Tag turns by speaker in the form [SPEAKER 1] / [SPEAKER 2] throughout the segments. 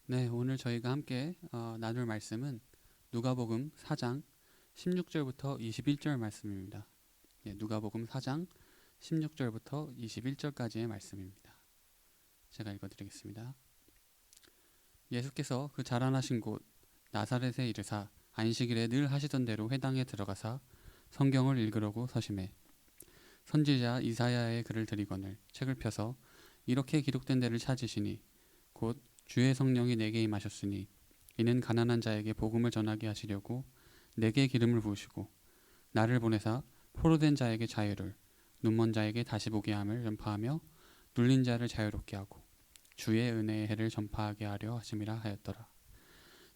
[SPEAKER 1] 네, 오늘 저희가 함께 나눌 말씀은 누가복음 4장 16절부터 21절 말씀입니다. 예, 누가복음 4장 16절부터 21절까지의 말씀입니다. 제가 읽어드리겠습니다. 예수께서 그 자라나신 곳 나사렛에 이르사 안식일에 늘 하시던 대로 회당에 들어가사 성경을 읽으려고 서심해 선지자 이사야의 글을 들이거늘 책을 펴서 이렇게 기록된 데를 찾으시니 곧 주의 성령이 내게 임하셨으니 이는 가난한 자에게 복음을 전하게 하시려고 내게 기름을 부으시고 나를 보내사 포로된 자에게 자유를 눈먼 자에게 다시 보게 함을 전파하며 눌린 자를 자유롭게 하고 주의 은혜의 해를 전파하게 하려 하심이라 하였더라.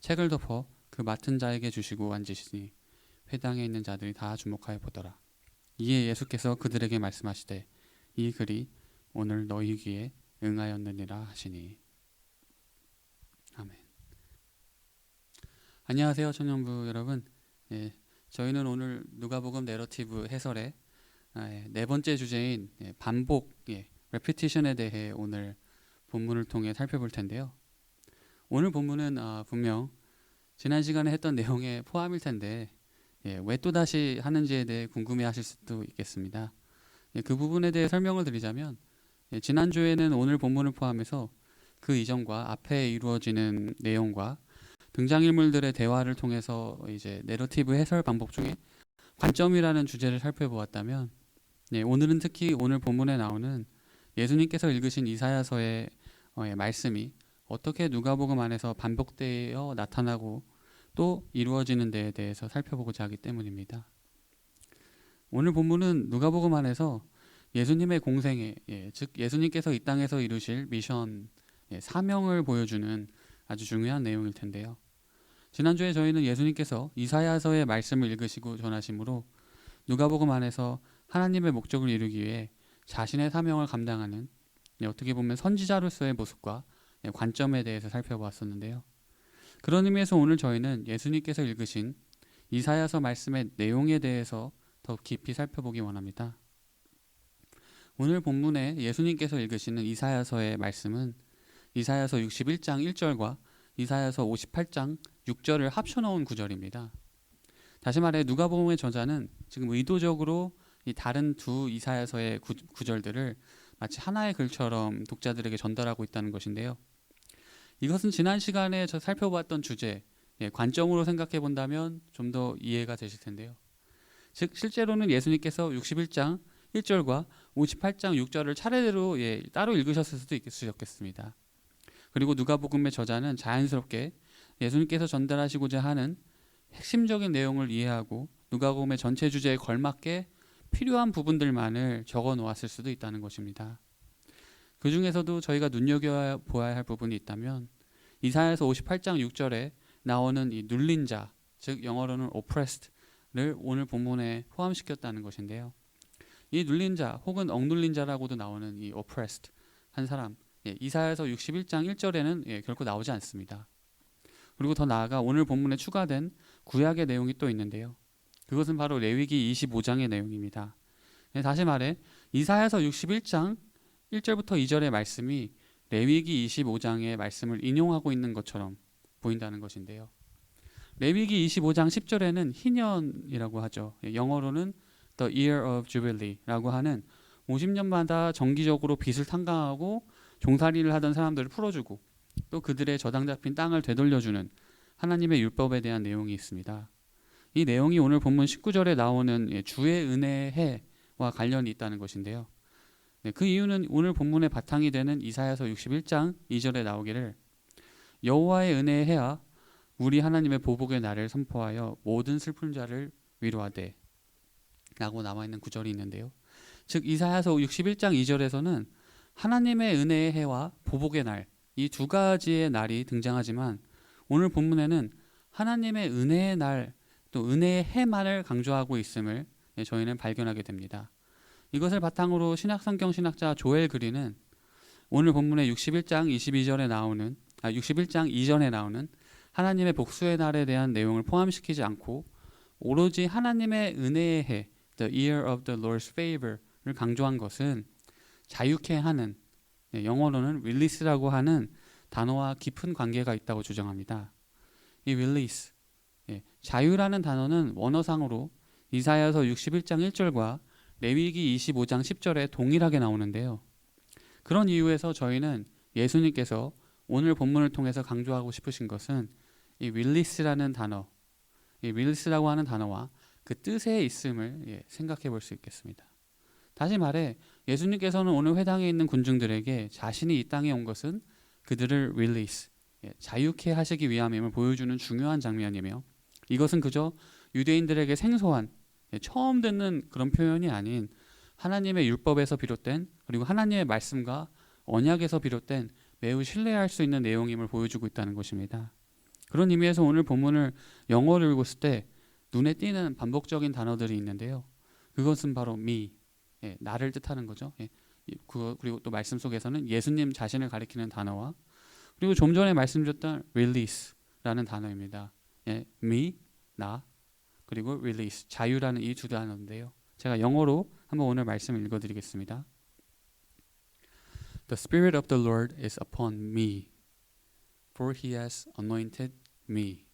[SPEAKER 1] 책을 덮어 그 맡은 자에게 주시고 앉으시니 회당에 있는 자들이 다 주목하여 보더라. 이에 예수께서 그들에게 말씀하시되 이 글이 오늘 너희 귀에 응하였느니라 하시니. 아멘. 안녕하세요, 청년부 여러분. 예, 저희는 오늘 누가복음 내러티브 해설의 네 번째 주제인 반복, repetition에 대해 오늘 본문을 통해 살펴볼 텐데요. 오늘 본문은 분명 지난 시간에 했던 내용에 포함일 텐데 왜 또다시 하는지에 대해 궁금해하실 수도 있겠습니다. 그 부분에 대해 설명을 드리자면 지난주에는 오늘 본문을 포함해서 그 이전과 앞에 이루어지는 내용과 등장인물들의 대화를 통해서 이제 내러티브 해설 방법 중에 관점이라는 주제를 살펴보았다면 오늘은 특히 오늘 본문에 나오는 예수님께서 읽으신 이사야서의 말씀이 어떻게 누가복음 안에서 반복되어 나타나고 또 이루어지는 데에 대해서 살펴보고자 하기 때문입니다. 오늘 본문은 누가복음 안에서 예수님의 공생애, 즉 예수님께서 이 땅에서 이루실 미션, 사명을 보여주는 아주 중요한 내용일 텐데요. 지난주에 저희는 예수님께서 이사야서의 말씀을 읽으시고 전하심으로 누가복음 안에서 하나님의 목적을 이루기 위해 자신의 사명을 감당하는 어떻게 보면 선지자로서의 모습과 관점에 대해서 살펴보았었는데요. 그런 의미에서 오늘 저희는 예수님께서 읽으신 이사야서 말씀의 내용에 대해서 더 깊이 살펴보기 원합니다. 오늘 본문에 예수님께서 읽으시는 이사야서의 말씀은 이사야서 61장 1절과 이사야서 58장 6절을 합쳐놓은 구절입니다. 다시 말해 누가복음의 저자는 지금 의도적으로 이 다른 두 이사야서의 구절들을 마치 하나의 글처럼 독자들에게 전달하고 있다는 것인데요. 이것은 지난 시간에 저 살펴봤던 주제, 관점으로 생각해 본다면 좀 더 이해가 되실 텐데요. 즉 실제로는 예수님께서 61장 1절과 58장 6절을 차례대로 따로 읽으셨을 수도 있으셨겠습니다. 그리고 누가복음의 저자는 자연스럽게 예수님께서 전달하시고자 하는 핵심적인 내용을 이해하고 누가복음의 전체 주제에 걸맞게 필요한 부분들만을 적어 놓았을 수도 있다는 것입니다. 그 중에서도 저희가 눈여겨보아야 할 부분이 있다면 이사야서 58장 6절에 나오는 이 눌린 자, 즉 영어로는 oppressed를 오늘 본문에 포함시켰다는 것인데요. 이 눌린 자 혹은 억눌린 자라고도 나오는 이 oppressed 한 사람, 이사야서 61장 1절에는 결코 나오지 않습니다. 그리고 더 나아가 오늘 본문에 추가된 구약의 내용이 또 있는데요. 그것은 바로 레위기 25장의 내용입니다. 다시 말해 이사야서 61장 1절부터 2절의 말씀이 레위기 25장의 말씀을 인용하고 있는 것처럼 보인다는 것인데요. 레위기 25장 10절에는 희년이라고 하죠. 영어로는 The Year of Jubilee라고 하는 50년마다 정기적으로 빚을 탕감하고 종살이를 하던 사람들을 풀어주고 또 그들의 저당 잡힌 땅을 되돌려주는 하나님의 율법에 대한 내용이 있습니다. 이 내용이 오늘 본문 19절에 나오는 주의 은혜의 해와 관련이 있다는 것인데요. 그 이유는 오늘 본문의 바탕이 되는 이사야서 61장 2절에 나오기를 여호와의 은혜의 해와 우리 하나님의 보복의 날을 선포하여 모든 슬픈 자를 위로하되 라고 남아있는 구절이 있는데요. 즉 이사야서 61장 2절에서는 하나님의 은혜의 해와 보복의 날, 이 두 가지의 날이 등장하지만 오늘 본문에는 하나님의 은혜의 날, 또 은혜의 해만을 강조하고 있음을 저희는 발견하게 됩니다. 이것을 바탕으로 신약성경 신학자 조엘 그린은 오늘 본문의 61장 22절에 나오는 61장 이전에 나오는 하나님의 복수의 날에 대한 내용을 포함시키지 않고 오로지 하나님의 은혜의 해, The Year of the Lord's Favor를 강조한 것은 자유케 하는, 영어로는 release라고 하는 단어와 깊은 관계가 있다고 주장합니다. 이 release, 자유라는 단어는 원어상으로 이사야서 61장 1절과 레위기 25장 10절에 동일하게 나오는데요. 그런 이유에서 저희는 예수님께서 오늘 본문을 통해서 강조하고 싶으신 것은 이 release라는 단어, 이 release라고 하는 단어와 그 뜻의 있음을 생각해 볼 수 있겠습니다. 다시 말해 예수님께서는 오늘 회당에 있는 군중들에게 자신이 이 땅에 온 것은 그들을 release, 자유케 하시기 위함임을 보여주는 중요한 장면이며, 이것은 그저 유대인들에게 생소한 처음 듣는 그런 표현이 아닌 하나님의 율법에서 비롯된, 그리고 하나님의 말씀과 언약에서 비롯된 매우 신뢰할 수 있는 내용임을 보여주고 있다는 것입니다. 그런 의미에서 오늘 본문을 영어로 읽었을 때 눈에 띄는 반복적인 단어들이 있는데요. 그것은 바로 me, 나를 뜻하는 거죠. 그리고 또 말씀 속에서는 예수님 자신을 가리키는 단어와, 그리고 좀 전에 말씀드렸던 release라는 단어입니다. me, 나, 그리고 release, 자유라는 이 두 단어인데요. 제가 영어로 한번 오늘 말씀을 읽어드리겠습니다. The Spirit of the Lord is upon me, for He has anointed me.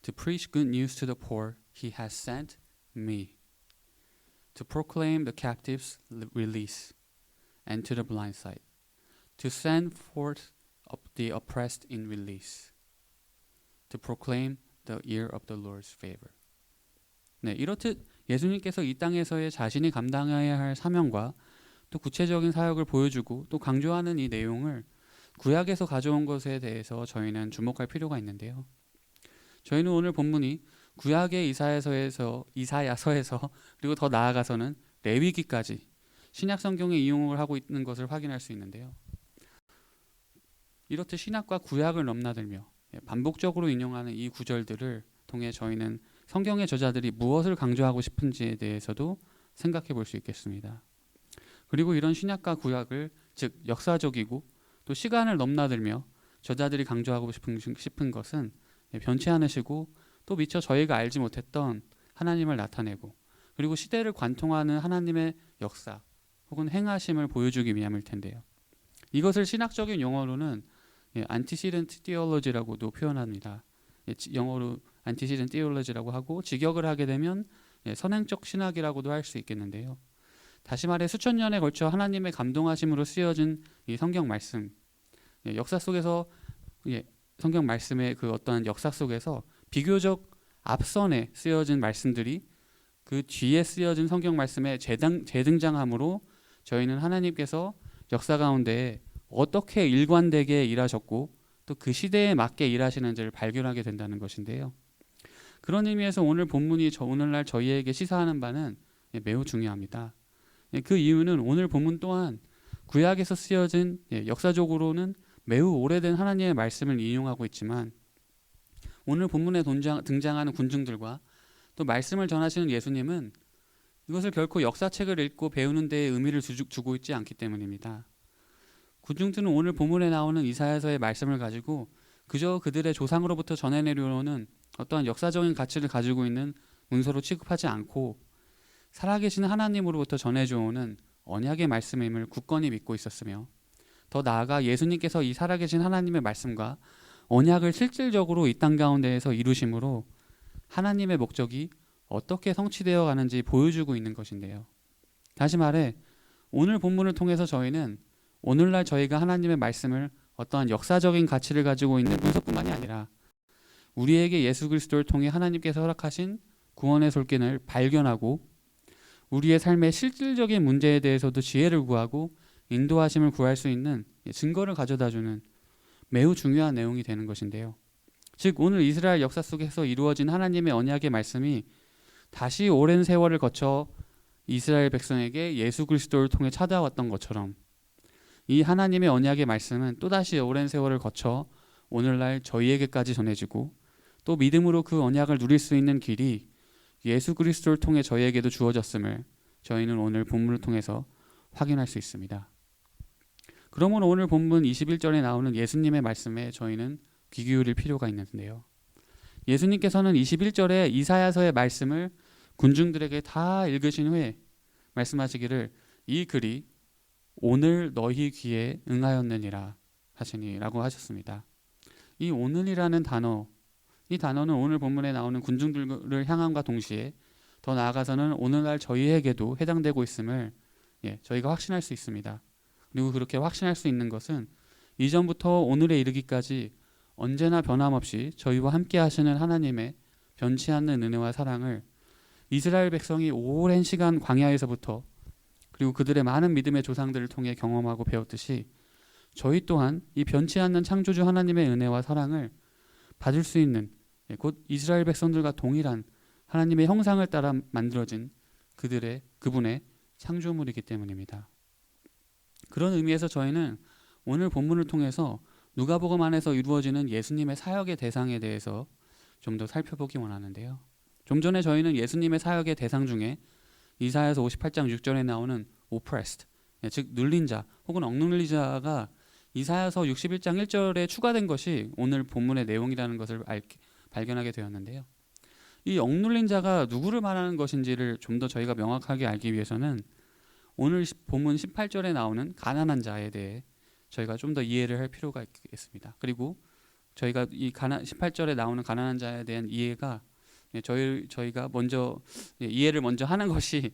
[SPEAKER 1] To preach good news to the poor, He has sent me. To proclaim the captives' release, and to the blind sight. To send forth the oppressed in release. To proclaim the year of the Lord's favor. 이렇듯 예수님께서 이 땅에서의 자신이 감당해야 할 사명과 또 구체적인 사역을 보여주고 또 강조하는 이 내용을 구약에서 가져온 것에 대해서 저희는 주목할 필요가 있는데요. 저희는 오늘 본문이 구약의 이사야서에서 그리고 더 나아가서는 레위기까지 신약 성경에 인용을 하고 있는 것을 확인할 수 있는데요. 이렇듯 신약과 구약을 넘나들며 반복적으로 인용하는 이 구절들을 통해 저희는 성경의 저자들이 무엇을 강조하고 싶은지에 대해서도 생각해 볼 수 있겠습니다. 그리고 이런 신약과 구약을, 즉 역사적이고 또 시간을 넘나들며 저자들이 강조하고 싶은 것은 변치 않으시고 또 미처 저희가 알지 못했던 하나님을 나타내고, 그리고 시대를 관통하는 하나님의 역사 혹은 행하심을 보여주기 위함일 텐데요. 이것을 신학적인 용어로는 antecedent theology라고도 표현합니다. 영어로 antecedent theology라고 하고, 직역을 하게 되면 선행적 신학이라고도 할 수 있겠는데요. 다시 말해 수천 년에 걸쳐 하나님의 감동하심으로 쓰여진 이 성경 말씀, 역사 속에서 성경 말씀의 그 어떠한 역사 속에서 비교적 앞선에 쓰여진 말씀들이 그 뒤에 쓰여진 성경 말씀의 재등장함으로 저희는 하나님께서 역사 가운데 어떻게 일관되게 일하셨고 또 그 시대에 맞게 일하시는지를 발견하게 된다는 것인데요. 그런 의미에서 오늘 본문이 오늘날 저희에게 시사하는 바는 매우 중요합니다. 그 이유는 오늘 본문 또한 구약에서 쓰여진 역사적으로는 매우 오래된 하나님의 말씀을 인용하고 있지만, 오늘 본문에 등장하는 군중들과 또 말씀을 전하시는 예수님은 이것을 결코 역사책을 읽고 배우는 데에 의미를 두고 있지 않기 때문입니다. 군중들은 오늘 본문에 나오는 이사야서의 말씀을 가지고 그저 그들의 조상으로부터 전해 내려오는 어떠한 역사적인 가치를 가지고 있는 문서로 취급하지 않고 살아계신 하나님으로부터 전해져오는 언약의 말씀임을 굳건히 믿고 있었으며, 더 나아가 예수님께서 이 살아계신 하나님의 말씀과 언약을 실질적으로 이 땅 가운데에서 이루심으로 하나님의 목적이 어떻게 성취되어 가는지 보여주고 있는 것인데요. 다시 말해 오늘 본문을 통해서 저희는 오늘날 저희가 하나님의 말씀을 어떠한 역사적인 가치를 가지고 있는 문서뿐만이 아니라 우리에게 예수 그리스도를 통해 하나님께서 허락하신 구원의 솔길을 발견하고 우리의 삶의 실질적인 문제에 대해서도 지혜를 구하고 인도하심을 구할 수 있는 증거를 가져다주는 매우 중요한 내용이 되는 것인데요. 즉 오늘 이스라엘 역사 속에서 이루어진 하나님의 언약의 말씀이 다시 오랜 세월을 거쳐 이스라엘 백성에게 예수 그리스도를 통해 찾아왔던 것처럼 이 하나님의 언약의 말씀은 또다시 오랜 세월을 거쳐 오늘날 저희에게까지 전해지고 또 믿음으로 그 언약을 누릴 수 있는 길이 예수 그리스도를 통해 저희에게도 주어졌음을 저희는 오늘 본문을 통해서 확인할 수 있습니다. 그러므로 오늘 본문 21절에 나오는 예수님의 말씀에 저희는 귀 기울일 필요가 있는데요. 예수님께서는 21절에 이사야서의 말씀을 군중들에게 다 읽으신 후에 말씀하시기를 이 글이 오늘 너희 귀에 응하였느니라 하시니라고 하셨습니다. 이 오늘이라는 단어, 이 단어는 오늘 본문에 나오는 군중들을 향함과 동시에 더 나아가서는 오늘날 저희에게도 해당되고 있음을 저희가 확신할 수 있습니다. 그리고 그렇게 확신할 수 있는 것은 이전부터 오늘에 이르기까지 언제나 변함없이 저희와 함께 하시는 하나님의 변치 않는 은혜와 사랑을 이스라엘 백성이 오랜 시간 광야에서부터 그리고 그들의 많은 믿음의 조상들을 통해 경험하고 배웠듯이 저희 또한 이 변치 않는 창조주 하나님의 은혜와 사랑을 받을 수 있는 곧 이스라엘 백성들과 동일한 하나님의 형상을 따라 만들어진 그분의 창조물이기 때문입니다. 그런 의미에서 저희는 오늘 본문을 통해서 누가복음 안에서 이루어지는 예수님의 사역의 대상에 대해서 좀 더 살펴보기 원하는데요. 좀 전에 저희는 예수님의 사역의 대상 중에 이사야서 58장 6절에 나오는 oppressed, 즉 눌린 자 혹은 억눌린 자가 이사야서 61장 1절에 추가된 것이 오늘 본문의 내용이라는 것을 발견하게 되었는데요. 이 억눌린 자가 누구를 말하는 것인지를 좀 더 저희가 명확하게 알기 위해서는 오늘 본문 18절에 나오는 가난한 자에 대해 저희가 좀 더 이해를 할 필요가 있겠습니다. 그리고 저희가 이 18절에 나오는 가난한 자에 대한 이해가 저희가 먼저 이해를 먼저 하는 것이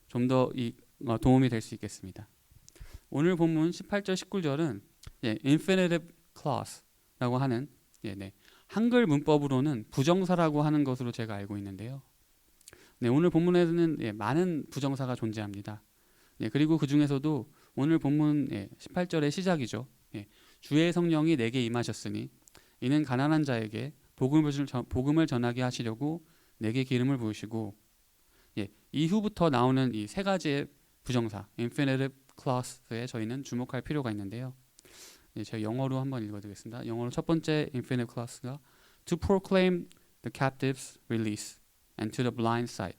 [SPEAKER 1] 좀 더 도움이 될 수 있겠습니다. 오늘 본문 18절 19절은 infinitive clause라고 하는 한글 문법으로는 부정사라고 하는 것으로 제가 알고 있는데요. 오늘 본문에는 많은 부정사가 존재합니다. 그리고 그 중에서도 오늘 본문 18절의 시작이죠. 주의 성령이 내게 임하셨으니 이는 가난한 자에게 복음을 전하게 하시려고 내게 기름을 부으시고 이후부터 나오는 이 세 가지의 부정사 infinitive clause에 저희는 주목할 필요가 있는데요. 제가 영어로 한번 읽어드리겠습니다. 영어로 첫 번째 infinitive clause가 to proclaim the captives release and to the blind sight.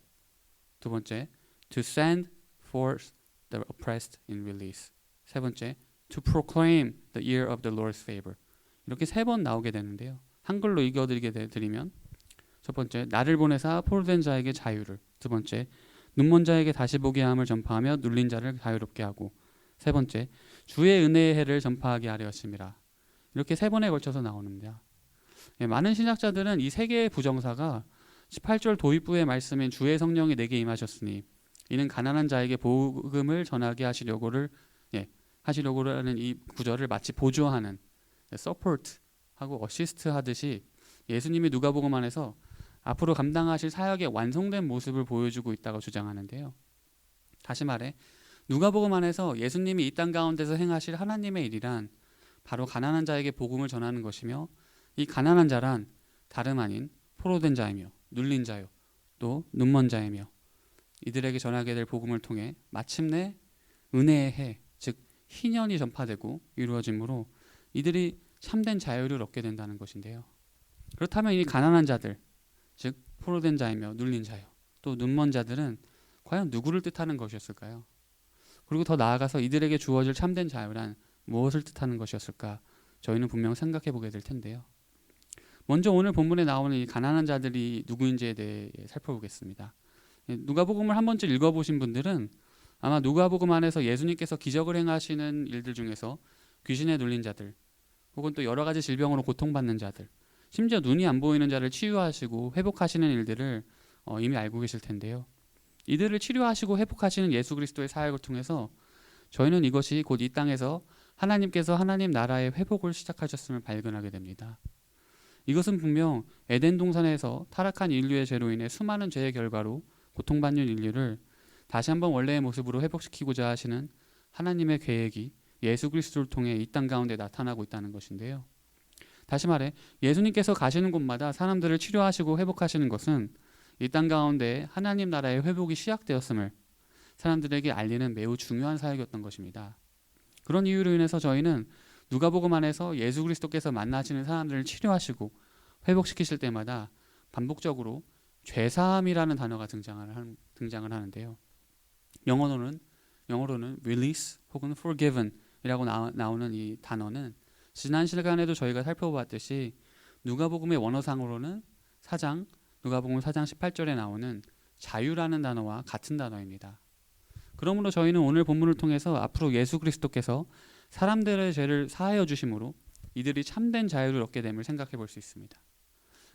[SPEAKER 1] 두 번째 to send forth the oppressed in release. 세 번째 to proclaim the year of the Lord's favor. 이렇게 세 번 나오게 되는데요. 한글로 읽어드리면 첫 번째 나를 보내사 포로된 자에게 자유를, 두 번째 눈먼 자에게 다시 보게 함을 전파하며 눌린 자를 자유롭게 하고, 세 번째 주의 은혜의 해를 전파하게 하려 하심이라. 이렇게 세 번에 걸쳐서 나오는데요. 많은 신학자들은 이 세 개의 부정사가 18절 도입부의 말씀인 주의 성령이 내게 임하셨으니 이는 가난한 자에게 복음을 전하게 하시려고 하는 이 구절을 마치 보조하는 support 하고 assist 하듯이 예수님이 누가복음 안에서 앞으로 감당하실 사역의 완성된 모습을 보여주고 있다고 주장하는데요. 다시 말해 누가복음 안에서 예수님이 이 땅 가운데서 행하실 하나님의 일이란 바로 가난한 자에게 복음을 전하는 것이며, 이 가난한 자란 다름 아닌 포로된 자이며 눌린 자요 또 눈먼 자이며 이들에게 전하게 될 복음을 통해 마침내 은혜의 해, 즉 희년이 전파되고 이루어지므로 이들이 참된 자유를 얻게 된다는 것인데요. 그렇다면 이 가난한 자들, 즉 포로된 자이며 눌린 자요 또 눈먼 자들은 과연 누구를 뜻하는 것이었을까요? 그리고 더 나아가서 이들에게 주어질 참된 자유란 무엇을 뜻하는 것이었을까? 저희는 분명 생각해 보게 될 텐데요. 먼저 오늘 본문에 나오는 이 가난한 자들이 누구인지에 대해 살펴보겠습니다. 누가복음을 한 번쯤 읽어보신 분들은 아마 누가복음 안에서 예수님께서 기적을 행하시는 일들 중에서 귀신에 눌린 자들 혹은 또 여러 가지 질병으로 고통받는 자들, 심지어 눈이 안 보이는 자를 치유하시고 회복하시는 일들을 이미 알고 계실 텐데요. 이들을 치료하시고 회복하시는 예수 그리스도의 사역을 통해서 저희는 이것이 곧 이 땅에서 하나님께서 하나님 나라의 회복을 시작하셨음을 발견하게 됩니다. 이것은 분명 에덴 동산에서 타락한 인류의 죄로 인해 수많은 죄의 결과로 고통받는 인류를 다시 한번 원래의 모습으로 회복시키고자 하시는 하나님의 계획이 예수 그리스도를 통해 이 땅 가운데 나타나고 있다는 것인데요. 다시 말해 예수님께서 가시는 곳마다 사람들을 치료하시고 회복하시는 것은 이 땅 가운데 하나님 나라의 회복이 시작되었음을 사람들에게 알리는 매우 중요한 사역이었던 것입니다. 그런 이유로 인해서 저희는 누가복음 안에서 예수 그리스도께서 만나시는 사람들을 치료하시고 회복시키실 때마다 반복적으로 죄사함이라는 단어가 등장을 하는데요. 영어로는 release 혹은 forgiven 이라고 나오는 이 단어는 지난 시간에도 저희가 살펴봤듯이 누가복음의 원어상으로는 누가복음 4장 18절에 나오는 자유라는 단어와 같은 단어입니다. 그러므로 저희는 오늘 본문을 통해서 앞으로 예수 그리스도께서 사람들의 죄를 사하여 주심으로 이들이 참된 자유를 얻게 됨을 생각해 볼 수 있습니다.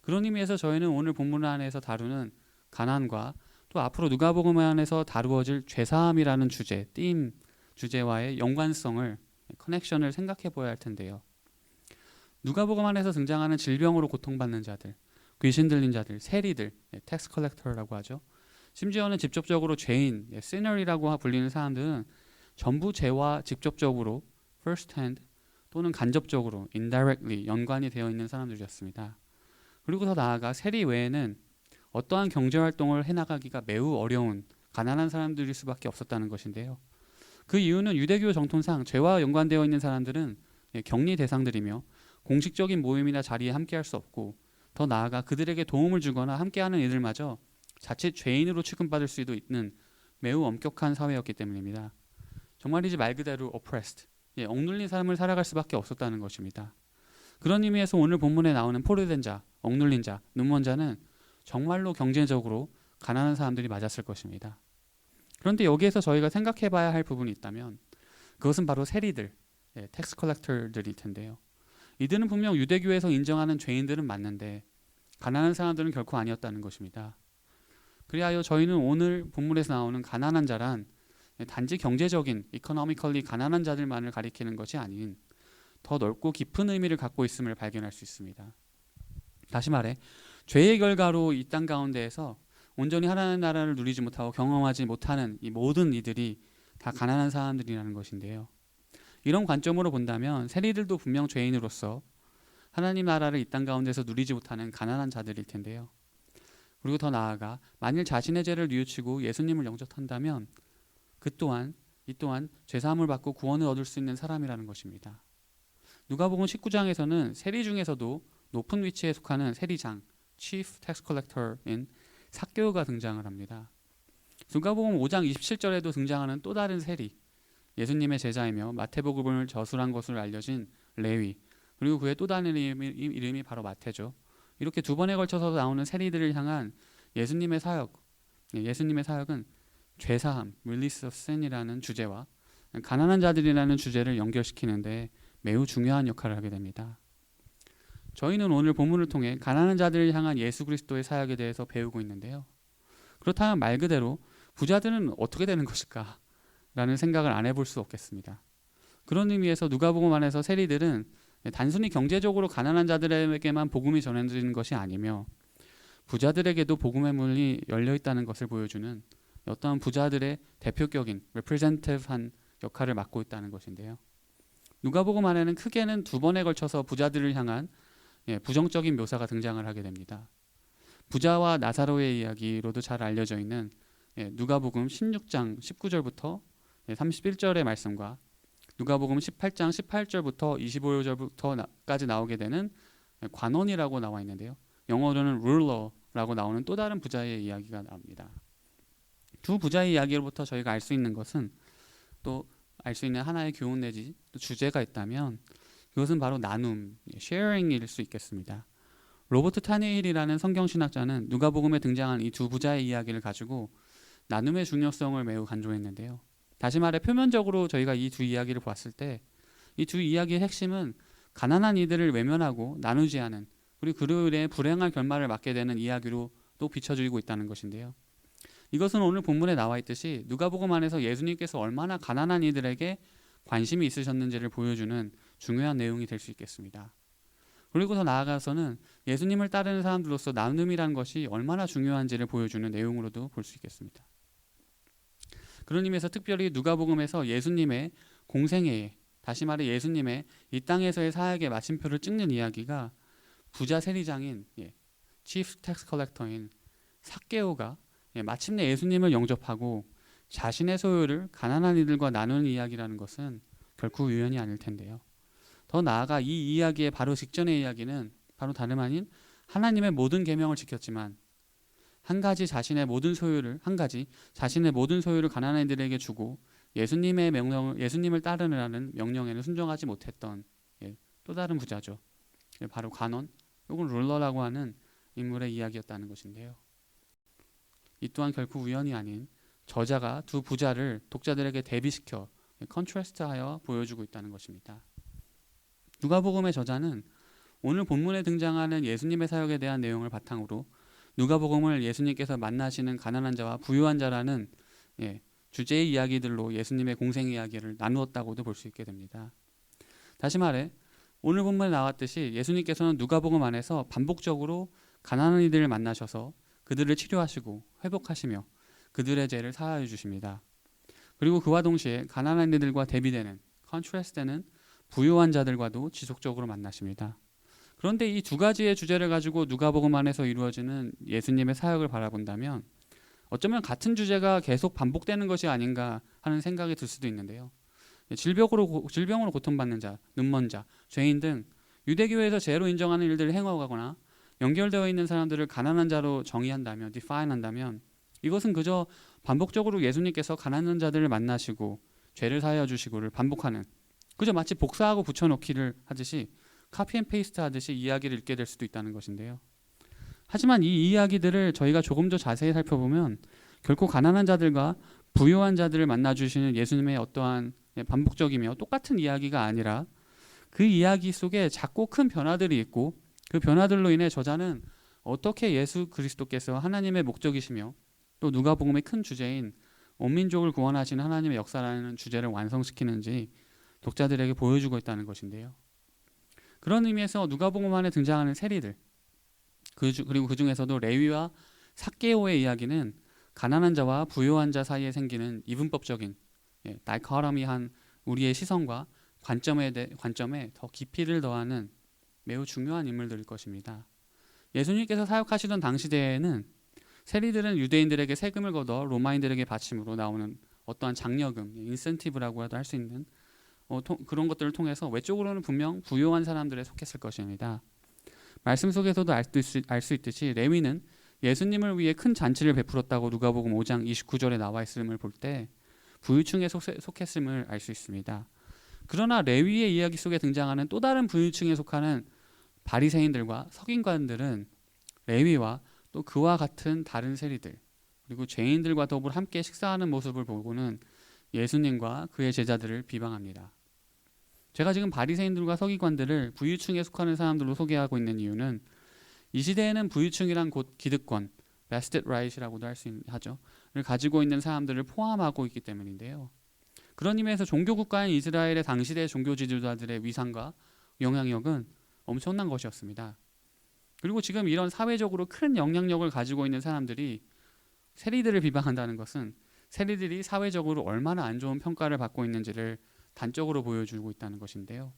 [SPEAKER 1] 그런 의미에서 저희는 오늘 본문 안에서 다루는 가난과 또 앞으로 누가복음 안에서 다루어질 죄사함이라는 주제와의 연관성을 커넥션을 생각해 보아야 할 텐데요. 누가복음 안에서 등장하는 질병으로 고통받는 자들, 귀신 들린 자들, 세리들, 텍스 컬렉터라고 하죠. 심지어는 직접적으로 죄인, 시너리라고 불리는 사람들은 전부 죄와 직접적으로 first hand 또는 간접적으로 indirectly 연관이 되어 있는 사람들이었습니다. 그리고 더 나아가 세리 외에는 어떠한 경제활동을 해나가기가 매우 어려운 가난한 사람들일 수밖에 없었다는 것인데요. 그 이유는 유대교 정통상 죄와 연관되어 있는 사람들은 격리 대상들이며 공식적인 모임이나 자리에 함께할 수 없고 더 나아가 그들에게 도움을 주거나 함께하는 이들마저 자칫 죄인으로 취급받을 수도 있는 매우 엄격한 사회였기 때문입니다. 정말이지 말 그대로 oppressed, 억눌린 삶을 살아갈 수밖에 없었다는 것입니다. 그런 의미에서 오늘 본문에 나오는 포로된 자, 억눌린 자, 눈먼 자는 정말로 경제적으로 가난한 사람들이 맞았을 것입니다. 그런데 여기에서 저희가 생각해 봐야 할 부분이 있다면 그것은 바로 세리들, 텍스 컬렉터들일 텐데요. 이들은 분명 유대교에서 인정하는 죄인들은 맞는데 가난한 사람들은 결코 아니었다는 것입니다. 그리하여 저희는 오늘 본문에서 나오는 가난한 자란 단지 경제적인 economically 가난한 자들만을 가리키는 것이 아닌 더 넓고 깊은 의미를 갖고 있음을 발견할 수 있습니다. 다시 말해 죄의 결과로 이 땅 가운데에서 온전히 하나님의 나라를 누리지 못하고 경험하지 못하는 이 모든 이들이 다 가난한 사람들이라는 것인데요. 이런 관점으로 본다면 세리들도 분명 죄인으로서 하나님 나라를 이 땅 가운데서 누리지 못하는 가난한 자들일 텐데요. 그리고 더 나아가 만일 자신의 죄를 뉘우치고 예수님을 영접한다면 이 또한 죄사함을 받고 구원을 얻을 수 있는 사람이라는 것입니다. 누가복음 19장에서는 세리 중에서도 높은 위치에 속하는 세리장, Chief Tax Collector인 삭개오가 등장을 합니다. 누가복음 5장 27절에도 등장하는 또 다른 세리, 예수님의 제자이며 마태복음을 저술한 것으로 알려진 레위, 그리고 그의 또 다른 이름이 바로 마태죠. 이렇게 두 번에 걸쳐서 나오는 세리들을 향한 예수님의 사역은 죄사함, release of sin이라는 주제와 가난한 자들이라는 주제를 연결시키는데 매우 중요한 역할을 하게 됩니다. 저희는 오늘 본문을 통해 가난한 자들을 향한 예수 그리스도의 사역에 대해서 배우고 있는데요. 그렇다면 말 그대로 부자들은 어떻게 되는 것일까? 라는 생각을 안 해볼 수 없겠습니다. 그런 의미에서 누가복음 안에서 세리들은 단순히 경제적으로 가난한 자들에게만 복음이 전해지는 것이 아니며 부자들에게도 복음의 문이 열려 있다는 것을 보여주는 어떠한 부자들의 대표격인 representative한 역할을 맡고 있다는 것인데요. 누가복음 안에는 크게는 두 번에 걸쳐서 부자들을 향한 부정적인 묘사가 등장을 하게 됩니다. 부자와 나사로의 이야기로도 잘 알려져 있는 누가복음 16장 19절부터 31절의 말씀과 누가복음 18장 18절부터 25절부터까지 나오게 되는 관원이라고 나와 있는데요. 영어로는 ruler라고 나오는 또 다른 부자의 이야기가 나옵니다. 두 부자의 이야기로부터 저희가 알 수 있는 것은 또 알 수 있는 하나의 교훈 내지 또 주제가 있다면 그것은 바로 나눔, sharing일 수 있겠습니다. 로버트 타니힐이라는 성경신학자는 누가복음에 등장한 이 두 부자의 이야기를 가지고 나눔의 중요성을 매우 강조했는데요. 다시 말해 표면적으로 저희가 이 두 이야기를 보았을 때 이 두 이야기의 핵심은 가난한 이들을 외면하고 나누지 않은 그리고 그로 인해 불행한 결말을 맞게 되는 이야기로 또 비춰지고 있다는 것인데요. 이것은 오늘 본문에 나와 있듯이 누가복음 안에서 예수님께서 얼마나 가난한 이들에게 관심이 있으셨는지를 보여주는 중요한 내용이 될 수 있겠습니다. 그리고 더 나아가서는 예수님을 따르는 사람들로서 나눔이라는 것이 얼마나 중요한지를 보여주는 내용으로도 볼 수 있겠습니다. 그런 의미에서 특별히 누가복음에서 예수님의 공생애에 다시 말해 예수님의 이 땅에서의 사역의 마침표를 찍는 이야기가 부자 세리장인 Chief Tax Collector인 삭개오가 마침내 예수님을 영접하고 자신의 소유를 가난한 이들과 나누는 이야기라는 것은 결코 우연이 아닐 텐데요. 더 나아가 이 이야기의 바로 직전의 이야기는 바로 다름 아닌 하나님의 모든 계명을 지켰지만 한 가지 자신의 모든 소유를 가난한 이들에게 주고 예수님을 따르라는 명령에는 순종하지 못했던 또 다른 부자죠. 바로 관원 혹은 룰러라고 하는 인물의 이야기였다는 것인데요. 이 또한 결코 우연이 아닌 저자가 두 부자를 독자들에게 대비시켜 컨트라스트하여 보여주고 있다는 것입니다. 누가복음의 저자는 오늘 본문에 등장하는 예수님의 사역에 대한 내용을 바탕으로 누가복음을 예수님께서 만나시는 가난한 자와 부유한 자라는 주제의 이야기들로 예수님의 공생 이야기를 나누었다고도 볼 수 있게 됩니다. 다시 말해 오늘 본문에 나왔듯이 예수님께서는 누가복음 안에서 반복적으로 가난한 이들을 만나셔서 그들을 치료하시고 회복하시며 그들의 죄를 사하여 주십니다. 그리고 그와 동시에 가난한 이들과 대비되는 컨트라스트되는 부유한 자들과도 지속적으로 만나십니다. 그런데 이 두 가지의 주제를 가지고 누가복음 안에서 이루어지는 예수님의 사역을 바라본다면 어쩌면 같은 주제가 계속 반복되는 것이 아닌가 하는 생각이 들 수도 있는데요. 질병으로 고통받는 자, 눈먼 자, 죄인 등 유대교회에서 죄로 인정하는 일들을 행하거나 연결되어 있는 사람들을 가난한 자로 정의한다면, 디파인한다면 이것은 그저 반복적으로 예수님께서 가난한 자들을 만나시고 죄를 사하여 주시고를 반복하는 그저 마치 복사하고 붙여넣기를 하듯이 카피 앤 페이스트 하듯이 이야기를 읽게 될 수도 있다는 것인데요. 하지만 이 이야기들을 저희가 조금 더 자세히 살펴보면 결코 가난한 자들과 부유한 자들을 만나주시는 예수님의 어떠한 반복적이며 똑같은 이야기가 아니라 그 이야기 속에 작고 큰 변화들이 있고 그 변화들로 인해 저자는 어떻게 예수 그리스도께서 하나님의 목적이시며 또 누가복음의 큰 주제인 온 민족을 구원하시는 하나님의 역사라는 주제를 완성시키는지 독자들에게 보여주고 있다는 것인데요. 그런 의미에서 누가복음 안에 등장하는 세리들 그리고 그 중에서도 레위와 삭개오의 이야기는 가난한 자와 부유한 자 사이에 생기는 이분법적인 다이커토미한 우리의 시선과 관점에 더 깊이를 더하는 매우 중요한 인물들일 것입니다. 예수님께서 사역하시던 당시대에는 세리들은 유대인들에게 세금을 걷어 로마인들에게 바침으로 나오는 어떠한 장려금, 인센티브라고 해도 할 수 있는 그런 것들을 통해서 외적으로는 분명 부유한 사람들에 속했을 것입니다. 말씀 속에서도 알 수 있듯이 레위는 예수님을 위해 큰 잔치를 베풀었다고 누가복음 5장 29절에 나와 있음을 볼 때 부유층에 속했음을 알 수 있습니다. 그러나 레위의 이야기 속에 등장하는 또 다른 부유층에 속하는 바리새인들과 서기관들은 레위와 또 그와 같은 다른 세리들 그리고 죄인들과 더불어 함께 식사하는 모습을 보고는 예수님과 그의 제자들을 비방합니다. 제가 지금 바리새인들과 서기관들을 부유층에 속하는 사람들로 소개하고 있는 이유는 이 시대에는 부유층이란 곧 기득권, vested right이라고도 하죠.를 가지고 있는 사람들을 포함하고 있기 때문인데요. 그런 의미에서 종교국가인 이스라엘의 당시대 종교 지도자들의 위상과 영향력은 엄청난 것이었습니다. 그리고 지금 이런 사회적으로 큰 영향력을 가지고 있는 사람들이 세리들을 비방한다는 것은 세리들이 사회적으로 얼마나 안 좋은 평가를 받고 있는지를 단적으로 보여주고 있다는 것인데요.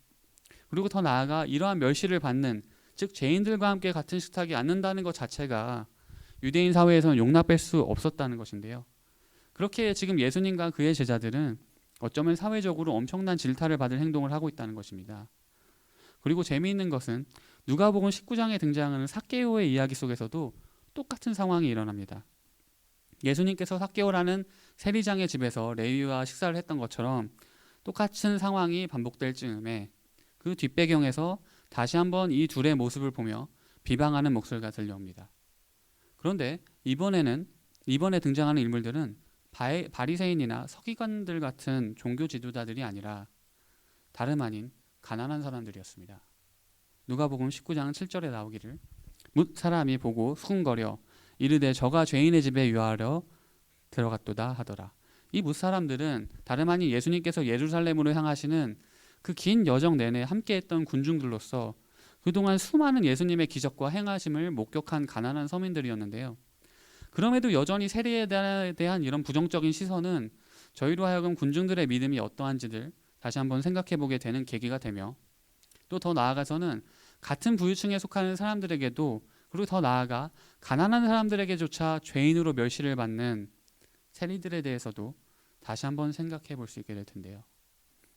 [SPEAKER 1] 그리고 더 나아가 이러한 멸시를 받는 즉 죄인들과 함께 같은 식탁에 앉는다는 것 자체가 유대인 사회에서는 용납할 수 없었다는 것인데요. 그렇게 지금 예수님과 그의 제자들은 어쩌면 사회적으로 엄청난 질타를 받을 행동을 하고 있다는 것입니다. 그리고 재미있는 것은 누가복음 19장에 등장하는 삭개오의 이야기 속에서도 똑같은 상황이 일어납니다. 예수님께서 삭개오라는 세리장의 집에서 레위와 식사를 했던 것처럼 똑같은 상황이 반복될 즈음에 그 뒷배경에서 다시 한번 이 둘의 모습을 보며 비방하는 목소리가 들려옵니다. 그런데 이번에 등장하는 인물들은 바리새인이나 서기관들 같은 종교 지도자들이 아니라 다름 아닌 가난한 사람들이었습니다. 누가복음 19장 7절에 나오기를 뭇 사람이 보고 수군거려 이르되 저가 죄인의 집에 유하려 들어갔도다 하더라. 이 뭇 사람들은 다름 아닌 예수님께서 예루살렘으로 향하시는 그 긴 여정 내내 함께했던 군중들로서 그동안 수많은 예수님의 기적과 행하심을 목격한 가난한 서민들이었는데요. 그럼에도 여전히 세리에 대한 이런 부정적인 시선은 저희로 하여금 군중들의 믿음이 어떠한지를 다시 한번 생각해보게 되는 계기가 되며 또 더 나아가서는 같은 부유층에 속하는 사람들에게도 그리고 더 나아가 가난한 사람들에게조차 죄인으로 멸시를 받는 세리들에 대해서도 다시 한번 생각해 볼 수 있게 될 텐데요.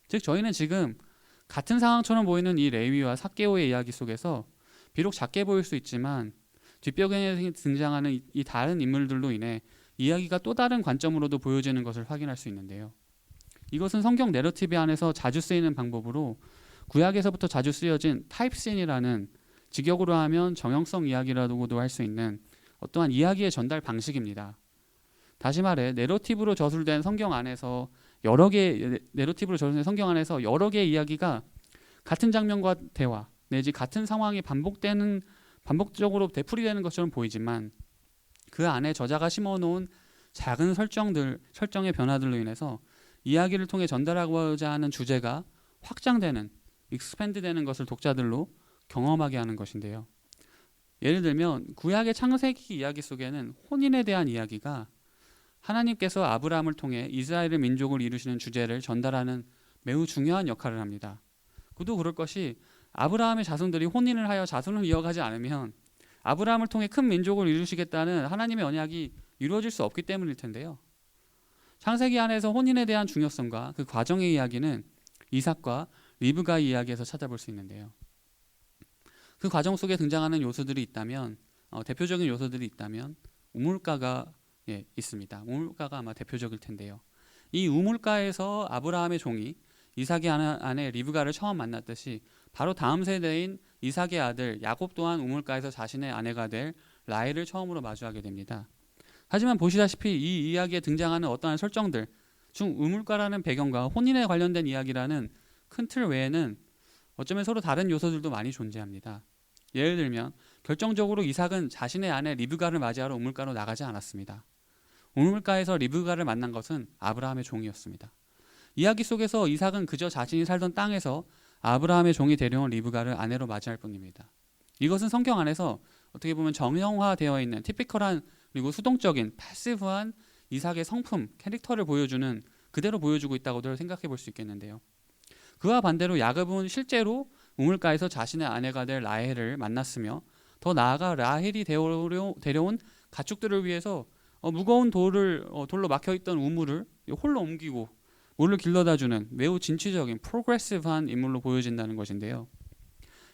[SPEAKER 1] 즉 저희는 지금 같은 상황처럼 보이는 이 레위와 삭개오의 이야기 속에서 비록 작게 보일 수 있지만 뒷배경에 등장하는 이 다른 인물들로 인해 이야기가 또 다른 관점으로도 보여지는 것을 확인할 수 있는데요. 이것은 성경 내러티브 안에서 자주 쓰이는 방법으로 구약에서부터 자주 쓰여진 타입씬이라는 직역으로 하면 정형성 이야기라고도 할 수 있는 어떠한 이야기의 전달 방식입니다. 다시 말해 내러티브로 저술된 성경 안에서 여러 개의 내러티브를 저는 성경 안에서 여러 개의 이야기가 같은 장면과 대화 내지 같은 상황이 반복적으로 되풀이되는 것처럼 보이지만 그 안에 저자가 심어놓은 작은 설정의 변화들로 인해서 이야기를 통해 전달하고자 하는 주제가 확장되는, 익스팬드되는 것을 독자들로 경험하게 하는 것인데요. 예를 들면 구약의 창세기 이야기 속에는 혼인에 대한 이야기가 하나님께서 아브라함을 통해 이스라엘의 민족을 이루시는 주제를 전달하는 매우 중요한 역할을 합니다. 그도 그럴 것이 아브라함의 자손들이 혼인을 하여 자손을 이어가지 않으면 아브라함을 통해 큰 민족을 이루시겠다는 하나님의 언약이 이루어질 수 없기 때문일 텐데요. 창세기 안에서 혼인에 대한 중요성과 그 과정의 이야기는 이삭과 리브가의 이야기에서 찾아볼 수 있는데요. 그 과정 속에 등장하는 요소들이 있다면 대표적인 요소들이 있다면 우물가가 있습니다. 우물가가 아마 대표적일 텐데요. 이 우물가에서 아브라함의 종이 이삭의 아내 리브가를 처음 만났듯이 바로 다음 세대인 이삭의 아들 야곱 또한 우물가에서 자신의 아내가 될 라헬을 처음으로 마주하게 됩니다. 하지만 보시다시피 이 이야기에 등장하는 어떠한 설정들 중 우물가라는 배경과 혼인에 관련된 이야기라는 큰 틀 외에는 어쩌면 서로 다른 요소들도 많이 존재합니다. 예를 들면 결정적으로 이삭은 자신의 아내 리브가를 맞이하러 우물가로 나가지 않았습니다. 우물가에서 리브가를 만난 것은 아브라함의 종이었습니다. 이야기 속에서 이삭은 그저 자신이 살던 땅에서 아브라함의 종이 데려온 리브가를 아내로 맞이할 뿐입니다. 이것은 성경 안에서 어떻게 보면 정형화되어 있는 티피컬한 그리고 수동적인 패시브한 이삭의 성품, 캐릭터를 그대로 보여주고 있다고도 생각해 볼 수 있겠는데요. 그와 반대로 야곱은 실제로 우물가에서 자신의 아내가 될 라헬을 만났으며 더 나아가 라헬이 데려온 가축들을 위해서 무거운 돌로 막혀있던 우물을 홀로 옮기고 물을 길러다주는 매우 진취적인 프로그레시브한 인물로 보여진다는 것인데요.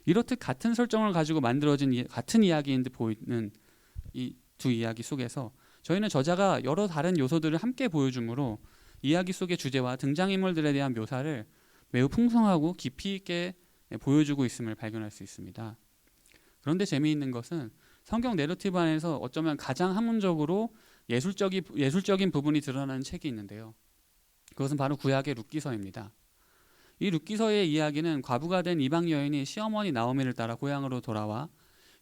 [SPEAKER 1] 이렇듯 같은 설정을 가지고 만들어진 같은 이야기인 듯 보이는 이 두 이야기 속에서 저희는 저자가 여러 다른 요소들을 함께 보여주므로 이야기 속의 주제와 등장인물들에 대한 묘사를 매우 풍성하고 깊이 있게 보여주고 있음을 발견할 수 있습니다. 그런데 재미있는 것은 성경 내러티브 안에서 어쩌면 가장 학문적으로 예술적인 부분이 드러나는 책이 있는데요. 그것은 바로 구약의 룻기서입니다. 이 룻기서의 이야기는 과부가 된 이방 여인이 시어머니 나오미를 따라 고향으로 돌아와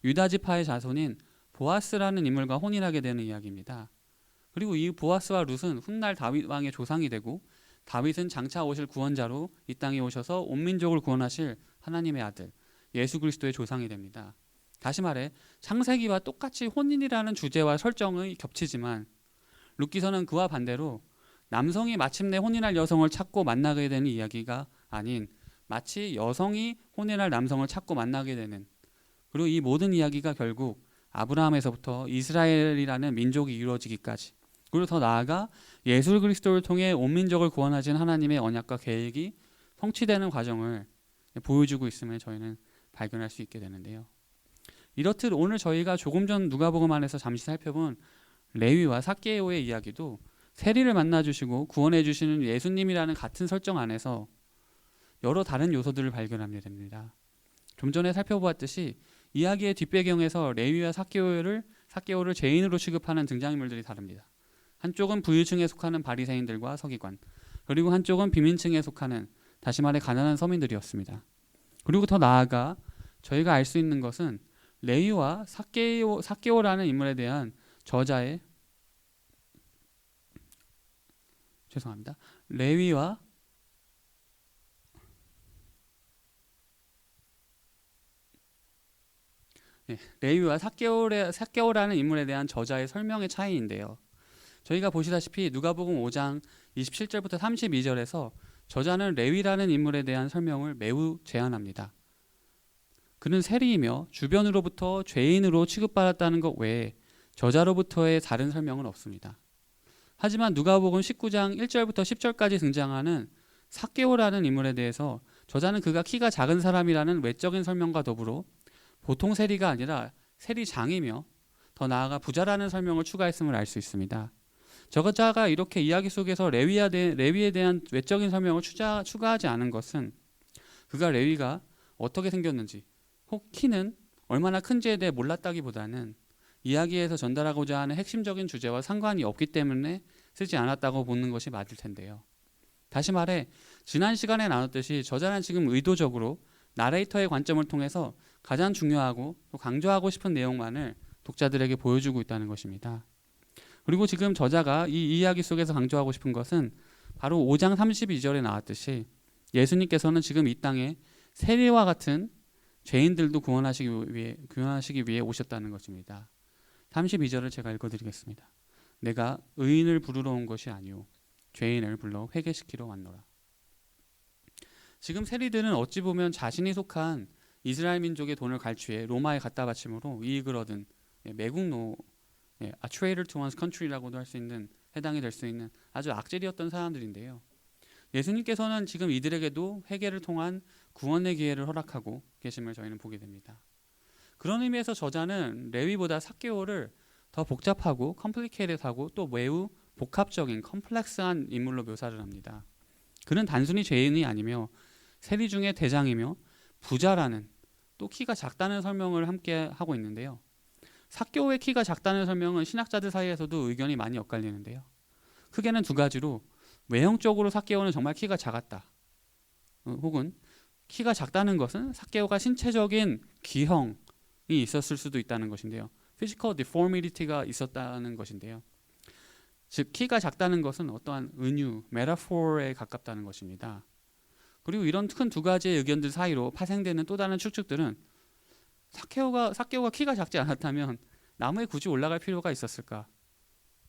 [SPEAKER 1] 유다 지파의 자손인 보아스라는 인물과 혼인하게 되는 이야기입니다. 그리고 이 보아스와 룻은 훗날 다윗 왕의 조상이 되고 다윗은 장차 오실 구원자로 이 땅에 오셔서 온 민족을 구원하실 하나님의 아들 예수 그리스도의 조상이 됩니다. 다시 말해 창세기와 똑같이 혼인이라는 주제와 설정이 겹치지만 룻기서는 그와 반대로 남성이 마침내 혼인할 여성을 찾고 만나게 되는 이야기가 아닌 마치 여성이 혼인할 남성을 찾고 만나게 되는, 그리고 이 모든 이야기가 결국 아브라함에서부터 이스라엘이라는 민족이 이루어지기까지, 그리고 더 나아가 예수 그리스도를 통해 온 민족을 구원하신 하나님의 언약과 계획이 성취되는 과정을 보여주고 있음을 저희는 발견할 수 있게 되는데요. 이렇듯 오늘 저희가 조금 전 누가복음 안에서 잠시 살펴본 레위와 삭개오의 이야기도 세리를 만나주시고 구원해주시는 예수님이라는 같은 설정 안에서 여러 다른 요소들을 발견하게 됩니다. 좀 전에 살펴보았듯이 이야기의 뒷배경에서 레위와 삭개오를 죄인으로 취급하는 등장인물들이 다릅니다. 한쪽은 부유층에 속하는 바리새인들과 서기관, 그리고 한쪽은 비민층에 속하는 다시 말해 가난한 서민들이었습니다. 그리고 더 나아가 저희가 알 수 있는 것은 레위와 삭개오라는 인물에 대한 저자의 레위와 삭개오라는 인물에 대한 저자의 설명의 차이인데요. 저희가 보시다시피 누가복음 5장 27절부터 32절에서 저자는 레위라는 인물에 대한 설명을 매우 제한합니다. 그는 세리이며 주변으로부터 죄인으로 취급받았다는 것 외에 저자로부터의 다른 설명은 없습니다. 하지만 누가복음 19장 1절부터 10절까지 등장하는 삭개오라는 인물에 대해서 저자는 그가 키가 작은 사람이라는 외적인 설명과 더불어 보통 세리가 아니라 세리장이며 더 나아가 부자라는 설명을 추가했음을 알 수 있습니다. 저자가 이렇게 이야기 속에서 레위에 대한 외적인 설명을 추가하지 않은 것은 그가 레위가 어떻게 생겼는지 혹 키는 얼마나 큰지에 대해 몰랐다기보다는 이야기에서 전달하고자 하는 핵심적인 주제와 상관이 없기 때문에 쓰지 않았다고 보는 것이 맞을 텐데요. 다시 말해 지난 시간에 나눴듯이 저자는 지금 의도적으로 나레이터의 관점을 통해서 가장 중요하고 또 강조하고 싶은 내용만을 독자들에게 보여주고 있다는 것입니다. 그리고 지금 저자가 이 이야기 속에서 강조하고 싶은 것은 바로 5장 32절에 나왔듯이 예수님께서는 지금 이 땅에 세리와 같은 죄인들도 구원하시기 위해 오셨다는 것입니다. 32절을 제가 읽어드리겠습니다. 내가 의인을 부르러 온 것이 아니오 죄인을 불러 회개시키러 왔노라. 지금 세리들은 어찌 보면 자신이 속한 이스라엘 민족의 돈을 갈취해 로마에 갖다 바침으로 이익을 얻은 매국노, a traitor to one's country라고도 할 수 있는, 해당이 될 수 있는 아주 악질이었던 사람들인데요. 예수님께서는 지금 이들에게도 회개를 통한 구원의 기회를 허락하고 계심을 저희는 보게 됩니다. 그런 의미에서 저자는 레위보다 삭개오를 더 복잡하고 컴플리케이트하고 또 매우 복합적인 컴플렉스한 인물로 묘사를 합니다. 그는 단순히 죄인이 아니며 세리 중에 대장이며 부자라는, 또 키가 작다는 설명을 함께 하고 있는데요. 삭개오의 키가 작다는 설명은 신학자들 사이에서도 의견이 많이 엇갈리는데요. 크게는 두 가지로 외형적으로 삭개오는 정말 키가 작았다, 혹은 키가 작다는 것은 삭개오가 신체적인 기형이 있었을 수도 있다는 것인데요. physical deformity가 있었다는 것인데요. 즉 키가 작다는 것은 어떠한 은유, 메타포에 가깝다는 것입니다. 그리고 이런 큰 두 가지의 의견들 사이로 파생되는 또 다른 추측들은 삭개오가 키가 작지 않았다면 나무에 굳이 올라갈 필요가 있었을까?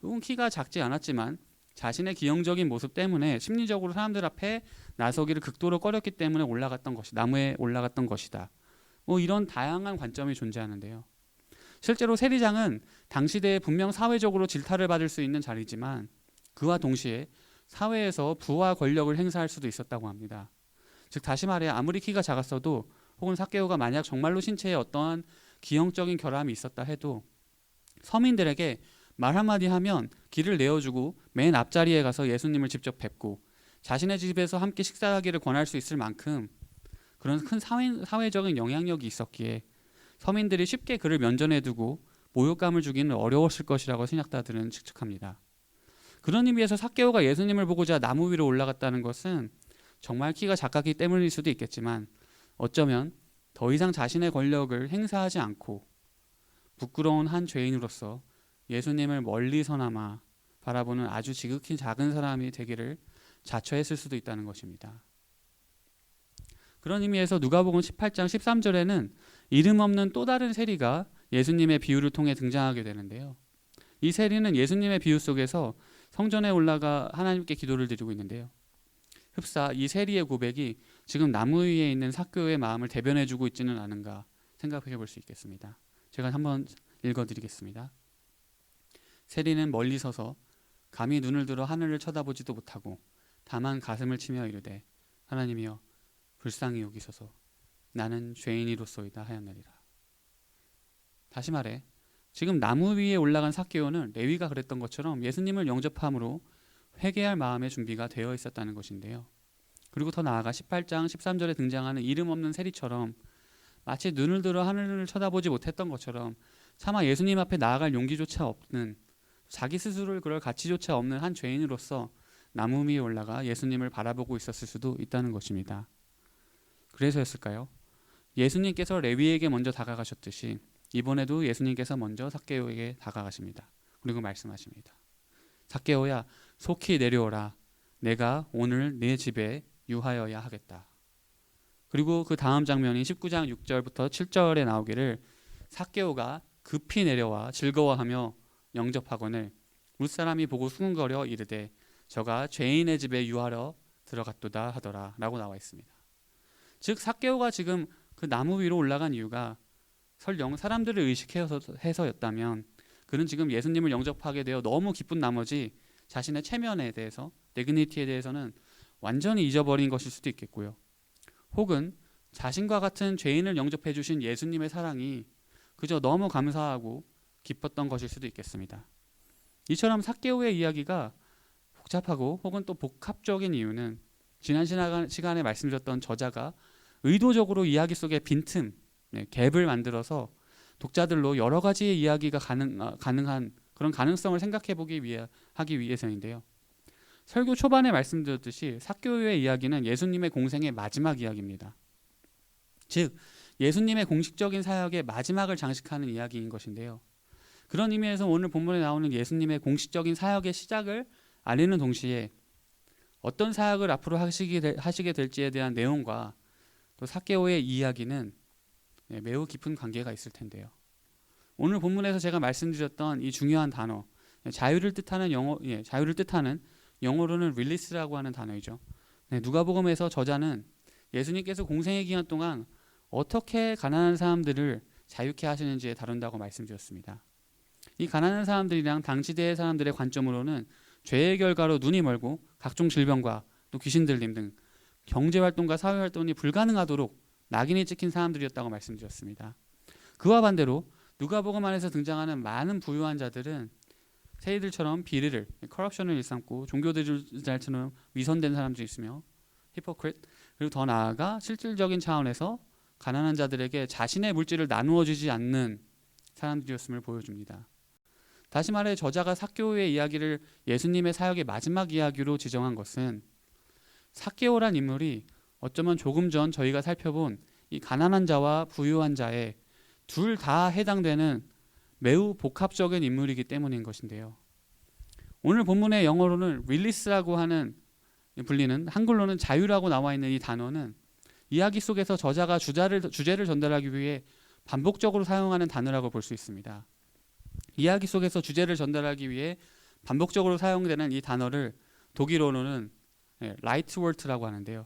[SPEAKER 1] 혹은 키가 작지 않았지만 자신의 기형적인 모습 때문에 심리적으로 사람들 앞에 나서기를 극도로 꺼렸기 때문에 나무에 올라갔던 것이다. 이런 다양한 관점이 존재하는데요. 실제로 세리장은 당시 대에 분명 사회적으로 질타를 받을 수 있는 자리지만 그와 동시에 사회에서 부와 권력을 행사할 수도 있었다고 합니다. 즉 다시 말해 아무리 키가 작았어도 혹은 삭개오가 만약 정말로 신체에 어떠한 기형적인 결함이 있었다 해도 서민들에게 말 한마디 하면 길을 내어주고 맨 앞자리에 가서 예수님을 직접 뵙고 자신의 집에서 함께 식사하기를 권할 수 있을 만큼 그런 큰 사회적인 영향력이 있었기에 서민들이 쉽게 그를 면전에 두고 모욕감을 주기는 어려웠을 것이라고 신학자들은 추측합니다. 그런 의미에서 삭개오가 예수님을 보고자 나무 위로 올라갔다는 것은 정말 키가 작았기 때문일 수도 있겠지만 어쩌면 더 이상 자신의 권력을 행사하지 않고 부끄러운 한 죄인으로서 예수님을 멀리서나마 바라보는 아주 지극히 작은 사람이 되기를 자처했을 수도 있다는 것입니다. 그런 의미에서 누가복음 18장 13절에는 이름 없는 또 다른 세리가 예수님의 비유를 통해 등장하게 되는데요. 이 세리는 예수님의 비유 속에서 성전에 올라가 하나님께 기도를 드리고 있는데요. 흡사 이 세리의 고백이 지금 나무 위에 있는 삭개오의 마음을 대변해주고 있지는 않은가 생각해 볼 수 있겠습니다. 제가 한번 읽어드리겠습니다. 세리는 멀리 서서 감히 눈을 들어 하늘을 쳐다보지도 못하고 다만 가슴을 치며 이르되 하나님이여 불쌍히 여기소서 나는 죄인이로소이다 하였느니라. 다시 말해 지금 나무 위에 올라간 삭개오는 레위가 그랬던 것처럼 예수님을 영접함으로 회개할 마음의 준비가 되어 있었다는 것인데요. 그리고 더 나아가 18장 13절에 등장하는 이름 없는 세리처럼 마치 눈을 들어 하늘을 쳐다보지 못했던 것처럼 차마 예수님 앞에 나아갈 용기조차 없는, 자기 스스로를 그럴 가치조차 없는 한 죄인으로서 나무 위에 올라가 예수님을 바라보고 있었을 수도 있다는 것입니다. 그래서였을까요? 예수님께서 레위에게 먼저 다가가셨듯이 이번에도 예수님께서 먼저 삭개오에게 다가가십니다. 그리고 말씀하십니다. 삭개오야 속히 내려오라. 내가 오늘 네 집에 유하여야 하겠다. 그리고 그 다음 장면이 19장 6절부터 7절에 나오기를 삭개오가 급히 내려와 즐거워하며 영접하거늘 뭇사람이 보고 수군거려 이르되 저가 죄인의 집에 유하러 들어갔도다 하더라 라고 나와 있습니다. 즉 삭개오가 지금 그 나무 위로 올라간 이유가 설령 사람들을 의식해서였다면 그는 지금 예수님을 영접하게 되어 너무 기쁜 나머지 자신의 체면에 대해서, 디그니티에 대해서는 완전히 잊어버린 것일 수도 있겠고요. 혹은 자신과 같은 죄인을 영접해 주신 예수님의 사랑이 그저 너무 감사하고 기뻤던 것일 수도 있겠습니다. 이처럼 삭개오의 이야기가 복잡하고 혹은 또 복합적인 이유는 지난 시간에 말씀드렸던 저자가 의도적으로 이야기 속에 빈틈, 갭을 만들어서 독자들로 여러 가지의 이야기가 가능한 그런 가능성을 생각해 보기 하기 위해서인데요. 설교 초반에 말씀드렸듯이 삭개오의 이야기는 예수님의 공생의 마지막 이야기입니다. 즉 예수님의 공식적인 사역의 마지막을 장식하는 이야기인 것인데요. 그런 의미에서 오늘 본문에 나오는 예수님의 공식적인 사역의 시작을 알리는 동시에 어떤 사역을 앞으로 하시게 될지에 대한 내용과 또 삭개오의 이야기는 매우 깊은 관계가 있을 텐데요. 오늘 본문에서 제가 말씀드렸던 이 중요한 단어, 자유를 뜻하는 영어로는 release라고 하는 단어이죠. 누가복음에서 저자는 예수님께서 공생의 기간 동안 어떻게 가난한 사람들을 자유케 하시는지에 다룬다고 말씀드렸습니다. 이 가난한 사람들이랑 당시대의 사람들의 관점으로는 죄의 결과로 눈이 멀고 각종 질병과 또 귀신 들림 등 경제활동과 사회활동이 불가능하도록 낙인이 찍힌 사람들이었다고 말씀드렸습니다. 그와 반대로 누가복음 안에서 등장하는 많은 부유한 자들은 세리들처럼 비리를, 커럽션을 일삼고 종교들처럼 위선된 사람들이 있으며 히포크릿, 그리고 더 나아가 실질적인 차원에서 가난한 자들에게 자신의 물질을 나누어 주지 않는 사람들이었음을 보여줍니다. 다시 말해 저자가 삭개오의 이야기를 예수님의 사역의 마지막 이야기로 지정한 것은 삭개오란 인물이 어쩌면 조금 전 저희가 살펴본 이 가난한 자와 부유한 자의 둘 다 해당되는 매우 복합적인 인물이기 때문인 것인데요. 오늘 본문의 영어로는 release라고 하는 불리는, 한글로는 자유라고 나와 있는 이 단어는 이야기 속에서 저자가 주제를 전달하기 위해 반복적으로 사용하는 단어라고 볼 수 있습니다. 이야기 속에서 주제를 전달하기 위해 반복적으로 사용되는 이 단어를 독일어로는 라이트월트라고 하는데요.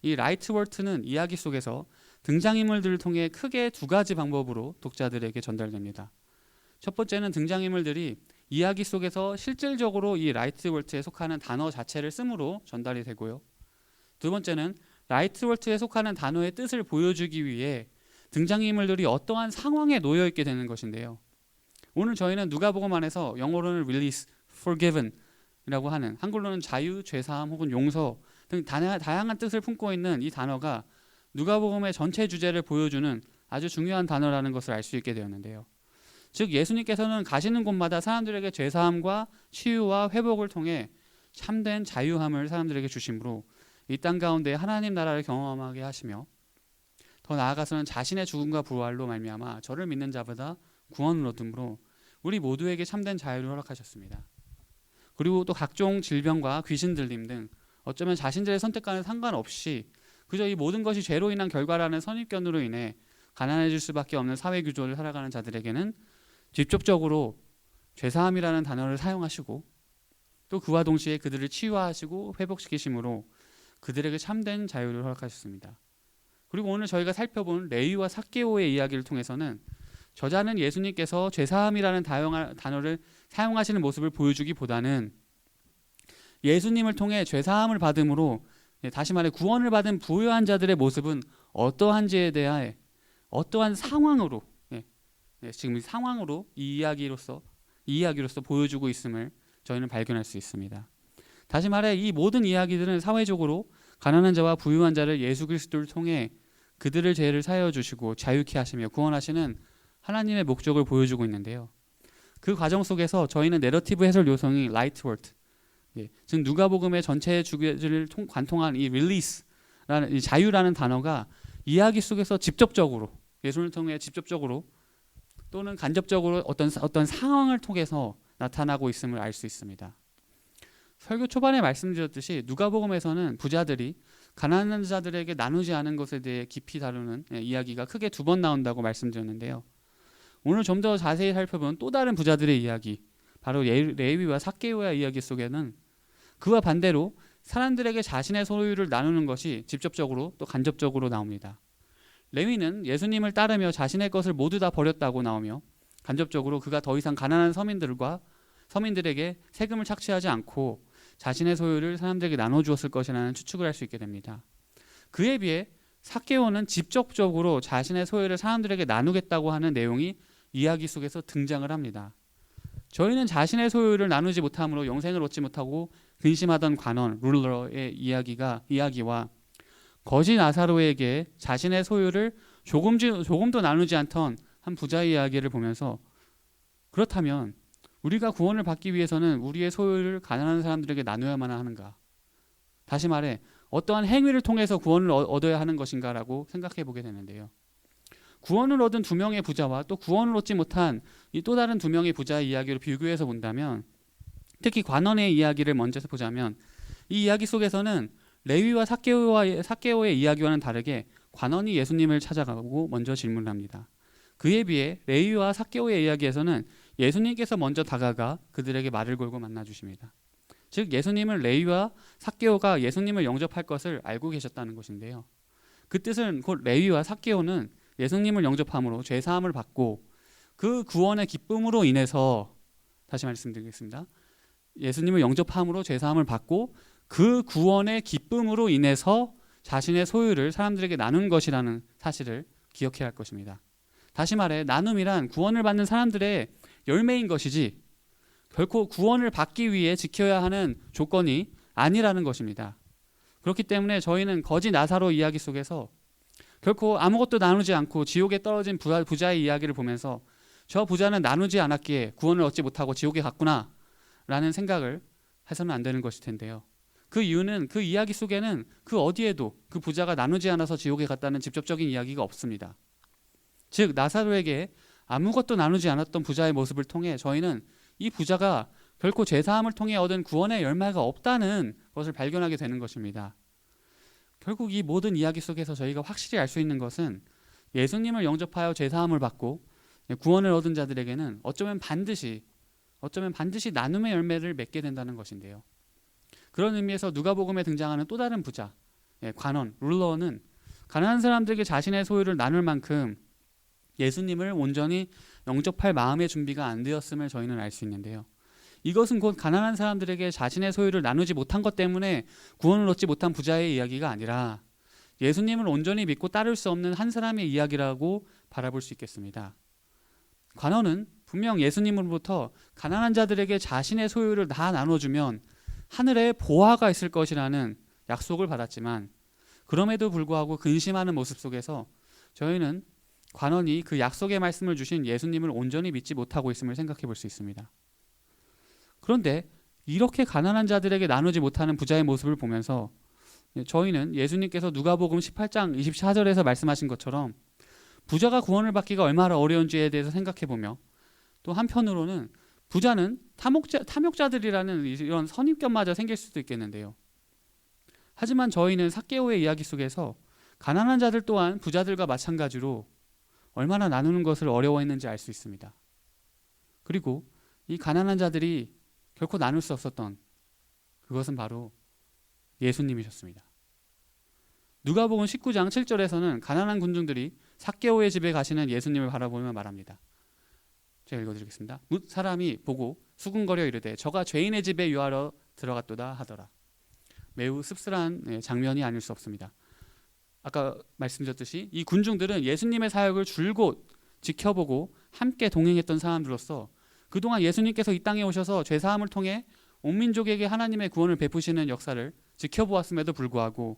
[SPEAKER 1] 이 라이트월트는 이야기 속에서 등장인물들을 통해 크게 두 가지 방법으로 독자들에게 전달됩니다. 첫 번째는 등장인물들이 이야기 속에서 실질적으로 이 라이트월트에 속하는 단어 자체를 쓰므로 전달이 되고요. 두 번째는 라이트월트에 속하는 단어의 뜻을 보여주기 위해 등장인물들이 어떠한 상황에 놓여 있게 되는 것인데요. 오늘 저희는 누가복음 안에서 영어로는 release, forgiven 이라고 하는, 한글로는 자유, 죄사함 혹은 용서 등 다양한 뜻을 품고 있는 이 단어가 누가복음의 전체 주제를 보여주는 아주 중요한 단어라는 것을 알 수 있게 되었는데요. 즉 예수님께서는 가시는 곳마다 사람들에게 죄사함과 치유와 회복을 통해 참된 자유함을 사람들에게 주심으로 이 땅 가운데 하나님 나라를 경험하게 하시며 더 나아가서는 자신의 죽음과 부활로 말미암아 저를 믿는 자보다 구원을 얻음으로 우리 모두에게 참된 자유를 허락하셨습니다. 그리고 또 각종 질병과 귀신 들림 등 어쩌면 자신들의 선택과는 상관없이 그저 이 모든 것이 죄로 인한 결과라는 선입견으로 인해 가난해질 수밖에 없는 사회 구조를 살아가는 자들에게는 직접적으로 죄사함이라는 단어를 사용하시고 또 그와 동시에 그들을 치유하시고 회복시키심으로 그들에게 참된 자유를 허락하셨습니다. 그리고 오늘 저희가 살펴본 레위와 삭개오의 이야기를 통해서는 저자는 예수님께서 죄사함이라는 단어를 사용하시는 모습을 보여주기보다는 예수님을 통해 죄사함을 받음으로 다시 말해 구원을 받은 부유한 자들의 모습은 어떠한지에 대해 어떠한 상황으로 지금 이 상황으로 이 이야기로서 보여주고 있음을 저희는 발견할 수 있습니다. 다시 말해 이 모든 이야기들은 사회적으로 가난한 자와 부유한 자를 예수 그리스도를 통해 그들의 죄를 사하여 주시고 자유케 하시며 구원하시는 하나님의 목적을 보여주고 있는데요. 그 과정 속에서 저희는 내러티브 해설 요성이 라이트월트, 즉 누가복음의 전체 주제를 관통한 이 release라는 이 자유라는 단어가 이야기 속에서 직접적으로 예수를 통해 직접적으로 또는 간접적으로 어떤 상황을 통해서 나타나고 있음을 알 수 있습니다. 설교 초반에 말씀드렸듯이 누가복음에서는 부자들이 가난한 자들에게 나누지 않은 것에 대해 깊이 다루는 이야기가 크게 두 번 나온다고 말씀드렸는데요. 오늘 좀 더 자세히 살펴본 또 다른 부자들의 이야기, 바로 레위와 삭개오의 이야기 속에는 그와 반대로 사람들에게 자신의 소유를 나누는 것이 직접적으로 또 간접적으로 나옵니다. 레위는 예수님을 따르며 자신의 것을 모두 다 버렸다고 나오며 간접적으로 그가 더 이상 가난한 서민들에게 세금을 착취하지 않고 자신의 소유를 사람들에게 나눠주었을 것이라는 추측을 할 수 있게 됩니다. 그에 비해 삭개오는 직접적으로 자신의 소유를 사람들에게 나누겠다고 하는 내용이 이야기 속에서 등장을 합니다. 저희는 자신의 소유를 나누지 못함으로 영생을 얻지 못하고 근심하던 관원, 룰러의 이야기와 거지 나사로에게 자신의 소유를 조금도 나누지 않던 한 부자의 이야기를 보면서 그렇다면 우리가 구원을 받기 위해서는 우리의 소유를 가난한 사람들에게 나누어야만 하는가? 다시 말해 어떠한 행위를 통해서 구원을 얻어야 하는 것인가라고 생각해 보게 되는데요. 구원을 얻은 두 명의 부자와 또 구원을 얻지 못한 이 또 다른 두 명의 부자의 이야기를 비교해서 본다면, 특히 관원의 이야기를 먼저 보자면, 이 이야기 속에서는 레위와 삭개오의 이야기와는 다르게 관원이 예수님을 찾아가고 먼저 질문을 합니다. 그에 비해 레위와 삭개오의 이야기에서는 예수님께서 먼저 다가가 그들에게 말을 걸고 만나 주십니다. 즉 예수님은 레위와 삭개오가 예수님을 영접할 것을 알고 계셨다는 것인데요. 그 뜻은 곧 레위와 삭개오는 예수님을 영접함으로 죄사함을 받고 그 구원의 기쁨으로 인해서, 다시 말씀드리겠습니다. 예수님을 영접함으로 죄사함을 받고 그 구원의 기쁨으로 인해서 자신의 소유를 사람들에게 나눈 것이라는 사실을 기억해야 할 것입니다. 다시 말해 나눔이란 구원을 받는 사람들의 열매인 것이지 결코 구원을 받기 위해 지켜야 하는 조건이 아니라는 것입니다. 그렇기 때문에 저희는 거지 나사로 이야기 속에서 결코 아무것도 나누지 않고 지옥에 떨어진 부자의 이야기를 보면서 저 부자는 나누지 않았기에 구원을 얻지 못하고 지옥에 갔구나 라는 생각을 해서는 안 되는 것일 텐데요. 그 이유는 그 이야기 속에는 그 어디에도 그 부자가 나누지 않아서 지옥에 갔다는 직접적인 이야기가 없습니다. 즉 나사로에게 아무것도 나누지 않았던 부자의 모습을 통해 저희는 이 부자가 결코 죄사함을 통해 얻은 구원의 열매가 없다는 것을 발견하게 되는 것입니다. 결국 이 모든 이야기 속에서 저희가 확실히 알 수 있는 것은 예수님을 영접하여 죄사함을 받고 구원을 얻은 자들에게는 어쩌면 반드시 나눔의 열매를 맺게 된다는 것인데요. 그런 의미에서 누가복음에 등장하는 또 다른 부자, 관원, 룰러는 가난한 사람들에게 자신의 소유를 나눌 만큼 예수님을 온전히 영접할 마음의 준비가 안 되었음을 저희는 알 수 있는데요. 이것은 곧 가난한 사람들에게 자신의 소유를 나누지 못한 것 때문에 구원을 얻지 못한 부자의 이야기가 아니라 예수님을 온전히 믿고 따를 수 없는 한 사람의 이야기라고 바라볼 수 있겠습니다. 관원은 분명 예수님으로부터 가난한 자들에게 자신의 소유를 다 나눠주면 하늘에 보화가 있을 것이라는 약속을 받았지만 그럼에도 불구하고 근심하는 모습 속에서 저희는 관원이 그 약속의 말씀을 주신 예수님을 온전히 믿지 못하고 있음을 생각해 볼 수 있습니다. 그런데 이렇게 가난한 자들에게 나누지 못하는 부자의 모습을 보면서 저희는 예수님께서 누가복음 18장 24절에서 말씀하신 것처럼 부자가 구원을 받기가 얼마나 어려운지에 대해서 생각해 보며 또 한편으로는 부자는 탐욕자들이라는 이런 선입견마저 생길 수도 있겠는데요. 하지만 저희는 삭개오의 이야기 속에서 가난한 자들 또한 부자들과 마찬가지로 얼마나 나누는 것을 어려워했는지 알 수 있습니다. 그리고 이 가난한 자들이 결코 나눌 수 없었던 그것은 바로 예수님이셨습니다. 누가복음 19장 7절에서는 가난한 군중들이 삭개오의 집에 가시는 예수님을 바라보며 말합니다. 제가 읽어드리겠습니다. 뭇 사람이 보고 수군거려 이르되 저가 죄인의 집에 유하러 들어갔도다 하더라. 매우 씁쓸한 장면이 아닐 수 없습니다. 아까 말씀드렸듯이 이 군중들은 예수님의 사역을 줄곧 지켜보고 함께 동행했던 사람들로서 그동안 예수님께서 이 땅에 오셔서 죄사함을 통해 온 민족에게 하나님의 구원을 베푸시는 역사를 지켜보았음에도 불구하고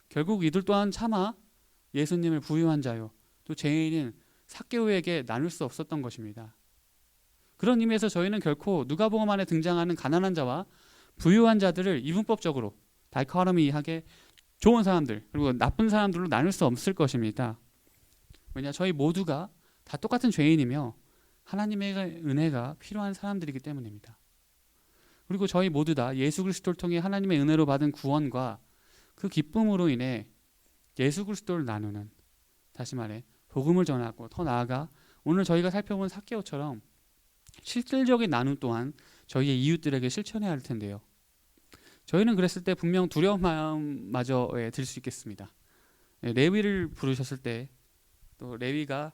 [SPEAKER 1] 결국 이들 또한 차마 예수님을 부유한 자요 또 죄인인 삭개오에게 나눌 수 없었던 것입니다. 그런 의미에서 저희는 결코 누가복음 안에 등장하는 가난한 자와 부유한 자들을 이분법적으로 다이코토미하게 좋은 사람들 그리고 나쁜 사람들로 나눌 수 없을 것입니다. 왜냐 저희 모두가 다 똑같은 죄인이며 하나님의 은혜가 필요한 사람들이기 때문입니다. 그리고 저희 모두 다 예수 그리스도를 통해 하나님의 은혜로 받은 구원과 그 기쁨으로 인해 예수 그리스도를 나누는, 다시 말해 복음을 전하고 더 나아가 오늘 저희가 살펴본 삭개오처럼 실질적인 나눔 또한 저희의 이웃들에게 실천해야 할 텐데요. 저희는 그랬을 때 분명 두려운 마음마저 들 수 있겠습니다. 레위를 부르셨을 때 또 레위가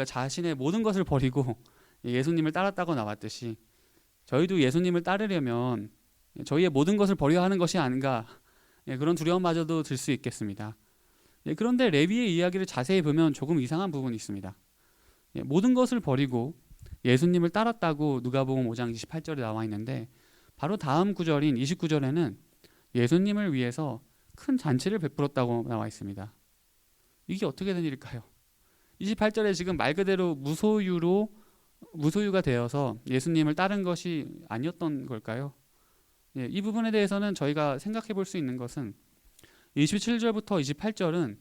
[SPEAKER 1] 자신의 모든 것을 버리고 예수님을 따랐다고 나왔듯이 저희도 예수님을 따르려면 저희의 모든 것을 버려야 하는 것이 아닌가, 그런 두려움마저도 들 수 있겠습니다. 그런데 레위의 이야기를 자세히 보면 조금 이상한 부분이 있습니다. 모든 것을 버리고 예수님을 따랐다고 누가복음 5장 28절에 나와 있는데 바로 다음 구절인 29절에는 예수님을 위해서 큰 잔치를 베풀었다고 나와 있습니다. 이게 어떻게 된 일일까요? 28절에 지금 말 그대로 무소유로 무소유가 되어서 예수님을 따른 것이 아니었던 걸까요? 예, 이 부분에 대해서는 저희가 생각해 볼 수 있는 것은 27절부터 28절은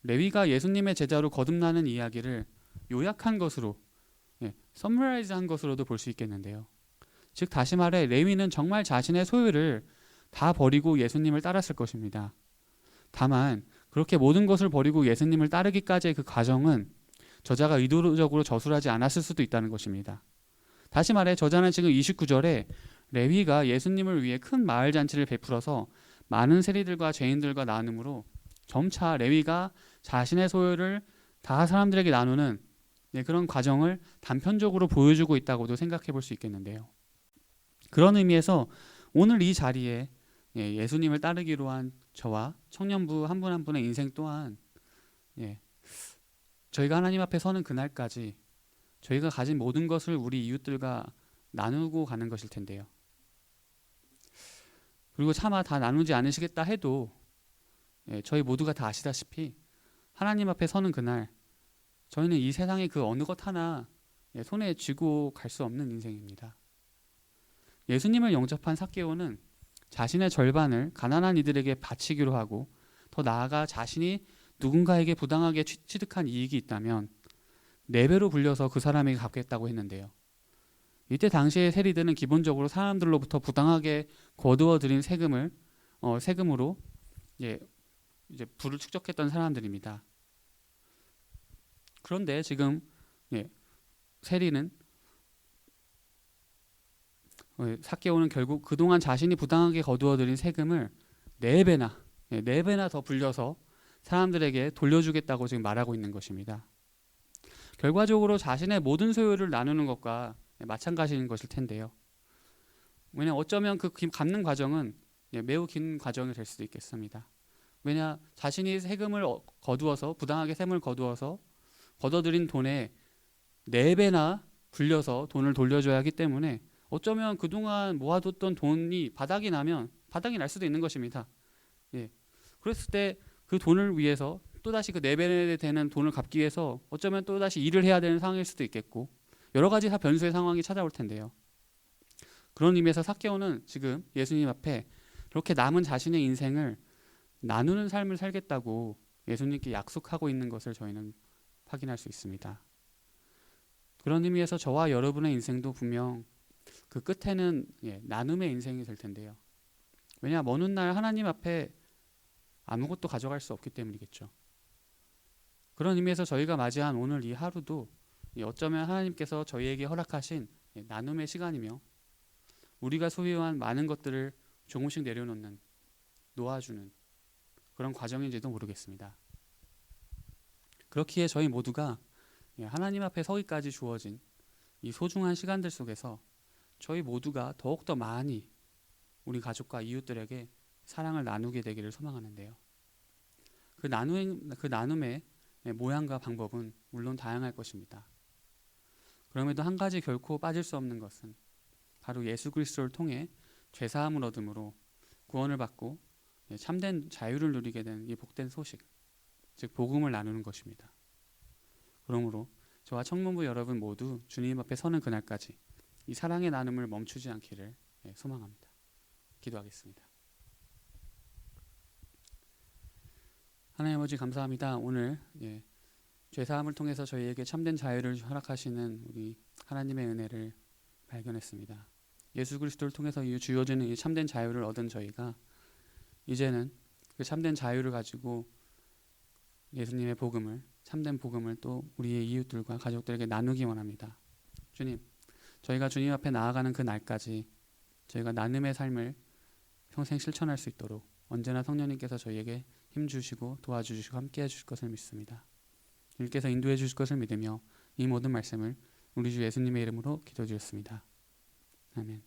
[SPEAKER 1] 레위가 예수님의 제자로 거듭나는 이야기를 요약한 것으로, 서머라이즈한 것으로도 볼 수 있겠는데요. 즉 다시 말해 레위는 정말 자신의 소유를 다 버리고 예수님을 따랐을 것입니다. 다만 그렇게 모든 것을 버리고 예수님을 따르기까지의 그 과정은 저자가 의도적으로 저술하지 않았을 수도 있다는 것입니다. 다시 말해 저자는 지금 29절에 레위가 예수님을 위해 큰 마을 잔치를 베풀어서 많은 세리들과 죄인들과 나눔으로 점차 레위가 자신의 소유를 다 사람들에게 나누는 그런 과정을 단편적으로 보여주고 있다고도 생각해 볼 수 있겠는데요. 그런 의미에서 오늘 이 자리에 예수님을 따르기로 한 저와 청년부 한 분 한 분의 인생 또한 저희가 하나님 앞에 서는 그날까지 저희가 가진 모든 것을 우리 이웃들과 나누고 가는 것일 텐데요. 그리고 차마 다 나누지 않으시겠다 해도 저희 모두가 다 아시다시피 하나님 앞에 서는 그날 저희는 이 세상의 그 어느 것 하나 손에 쥐고 갈 수 없는 인생입니다. 예수님을 영접한 삭개오는 자신의 절반을 가난한 이들에게 바치기로 하고 더 나아가 자신이 누군가에게 부당하게 취득한 이익이 있다면 4배로 불려서 그 사람에게 갚겠다고 했는데요. 이때 당시의 세리들은 기본적으로 사람들로부터 부당하게 거두어 들인 세금으로 이제 부를 축적했던 사람들입니다. 그런데 지금 세리는 삭개오는 결국 그동안 자신이 부당하게 거두어 들인 세금을 4배나 더 불려서 사람들에게 돌려주겠다고 지금 말하고 있는 것입니다. 결과적으로 자신의 모든 소유를 나누는 것과 마찬가지인 것일 텐데요. 왜냐 어쩌면 그 갚는 과정은 매우 긴 과정이 될 수도 있겠습니다. 왜냐 자신이 세금을 거두어서 부당하게 세금을 거두어서 걷어들인 돈의 4배나 불려서 돈을 돌려줘야 하기 때문에 어쩌면 그동안 모아뒀던 돈이 바닥이 날 수도 있는 것입니다. 그랬을 때 그 돈을 위해서 또다시 그 4배 되는 돈을 갚기 위해서 어쩌면 또다시 일을 해야 되는 상황일 수도 있겠고 여러 가지 다 변수의 상황이 찾아올 텐데요. 그런 의미에서 삭개오는 지금 예수님 앞에 그렇게 남은 자신의 인생을 나누는 삶을 살겠다고 예수님께 약속하고 있는 것을 저희는 확인할 수 있습니다. 그런 의미에서 저와 여러분의 인생도 분명 그 끝에는 나눔의 인생이 될 텐데요. 왜냐 먼 훗날 하나님 앞에 아무것도 가져갈 수 없기 때문이겠죠. 그런 의미에서 저희가 맞이한 오늘 이 하루도 어쩌면 하나님께서 저희에게 허락하신 나눔의 시간이며 우리가 소유한 많은 것들을 조금씩 내려놓는, 놓아주는 그런 과정인지도 모르겠습니다. 그렇기에 저희 모두가 하나님 앞에 서기까지 주어진 이 소중한 시간들 속에서 저희 모두가 더욱더 많이 우리 가족과 이웃들에게 사랑을 나누게 되기를 소망하는데요. 그 나눔의 모양과 방법은 물론 다양할 것입니다. 그럼에도 한 가지 결코 빠질 수 없는 것은 바로 예수 그리스도를 통해 죄사함을 얻음으로 구원을 받고 참된 자유를 누리게 된 이 복된 소식, 즉 복음을 나누는 것입니다. 그러므로 저와 청년부 여러분 모두 주님 앞에 서는 그날까지 이 사랑의 나눔을 멈추지 않기를 소망합니다. 기도하겠습니다. 하나님 아버지 감사합니다. 오늘 죄사함을 통해서 저희에게 참된 자유를 허락하시는 우리 하나님의 은혜를 발견했습니다. 예수 그리스도를 통해서 주어지는 이 참된 자유를 얻은 저희가 이제는 그 참된 자유를 가지고 예수님의 복음을, 참된 복음을 또 우리의 이웃들과 가족들에게 나누기 원합니다. 주님, 저희가 주님 앞에 나아가는 그 날까지 저희가 나눔의 삶을 평생 실천할 수 있도록 언제나 성령님께서 저희에게 힘주시고 도와주시고 함께 해주실 것을 믿습니다. 주님께서 인도해 주실 것을 믿으며 이 모든 말씀을 우리 주 예수님의 이름으로 기도드렸습니다. 아멘.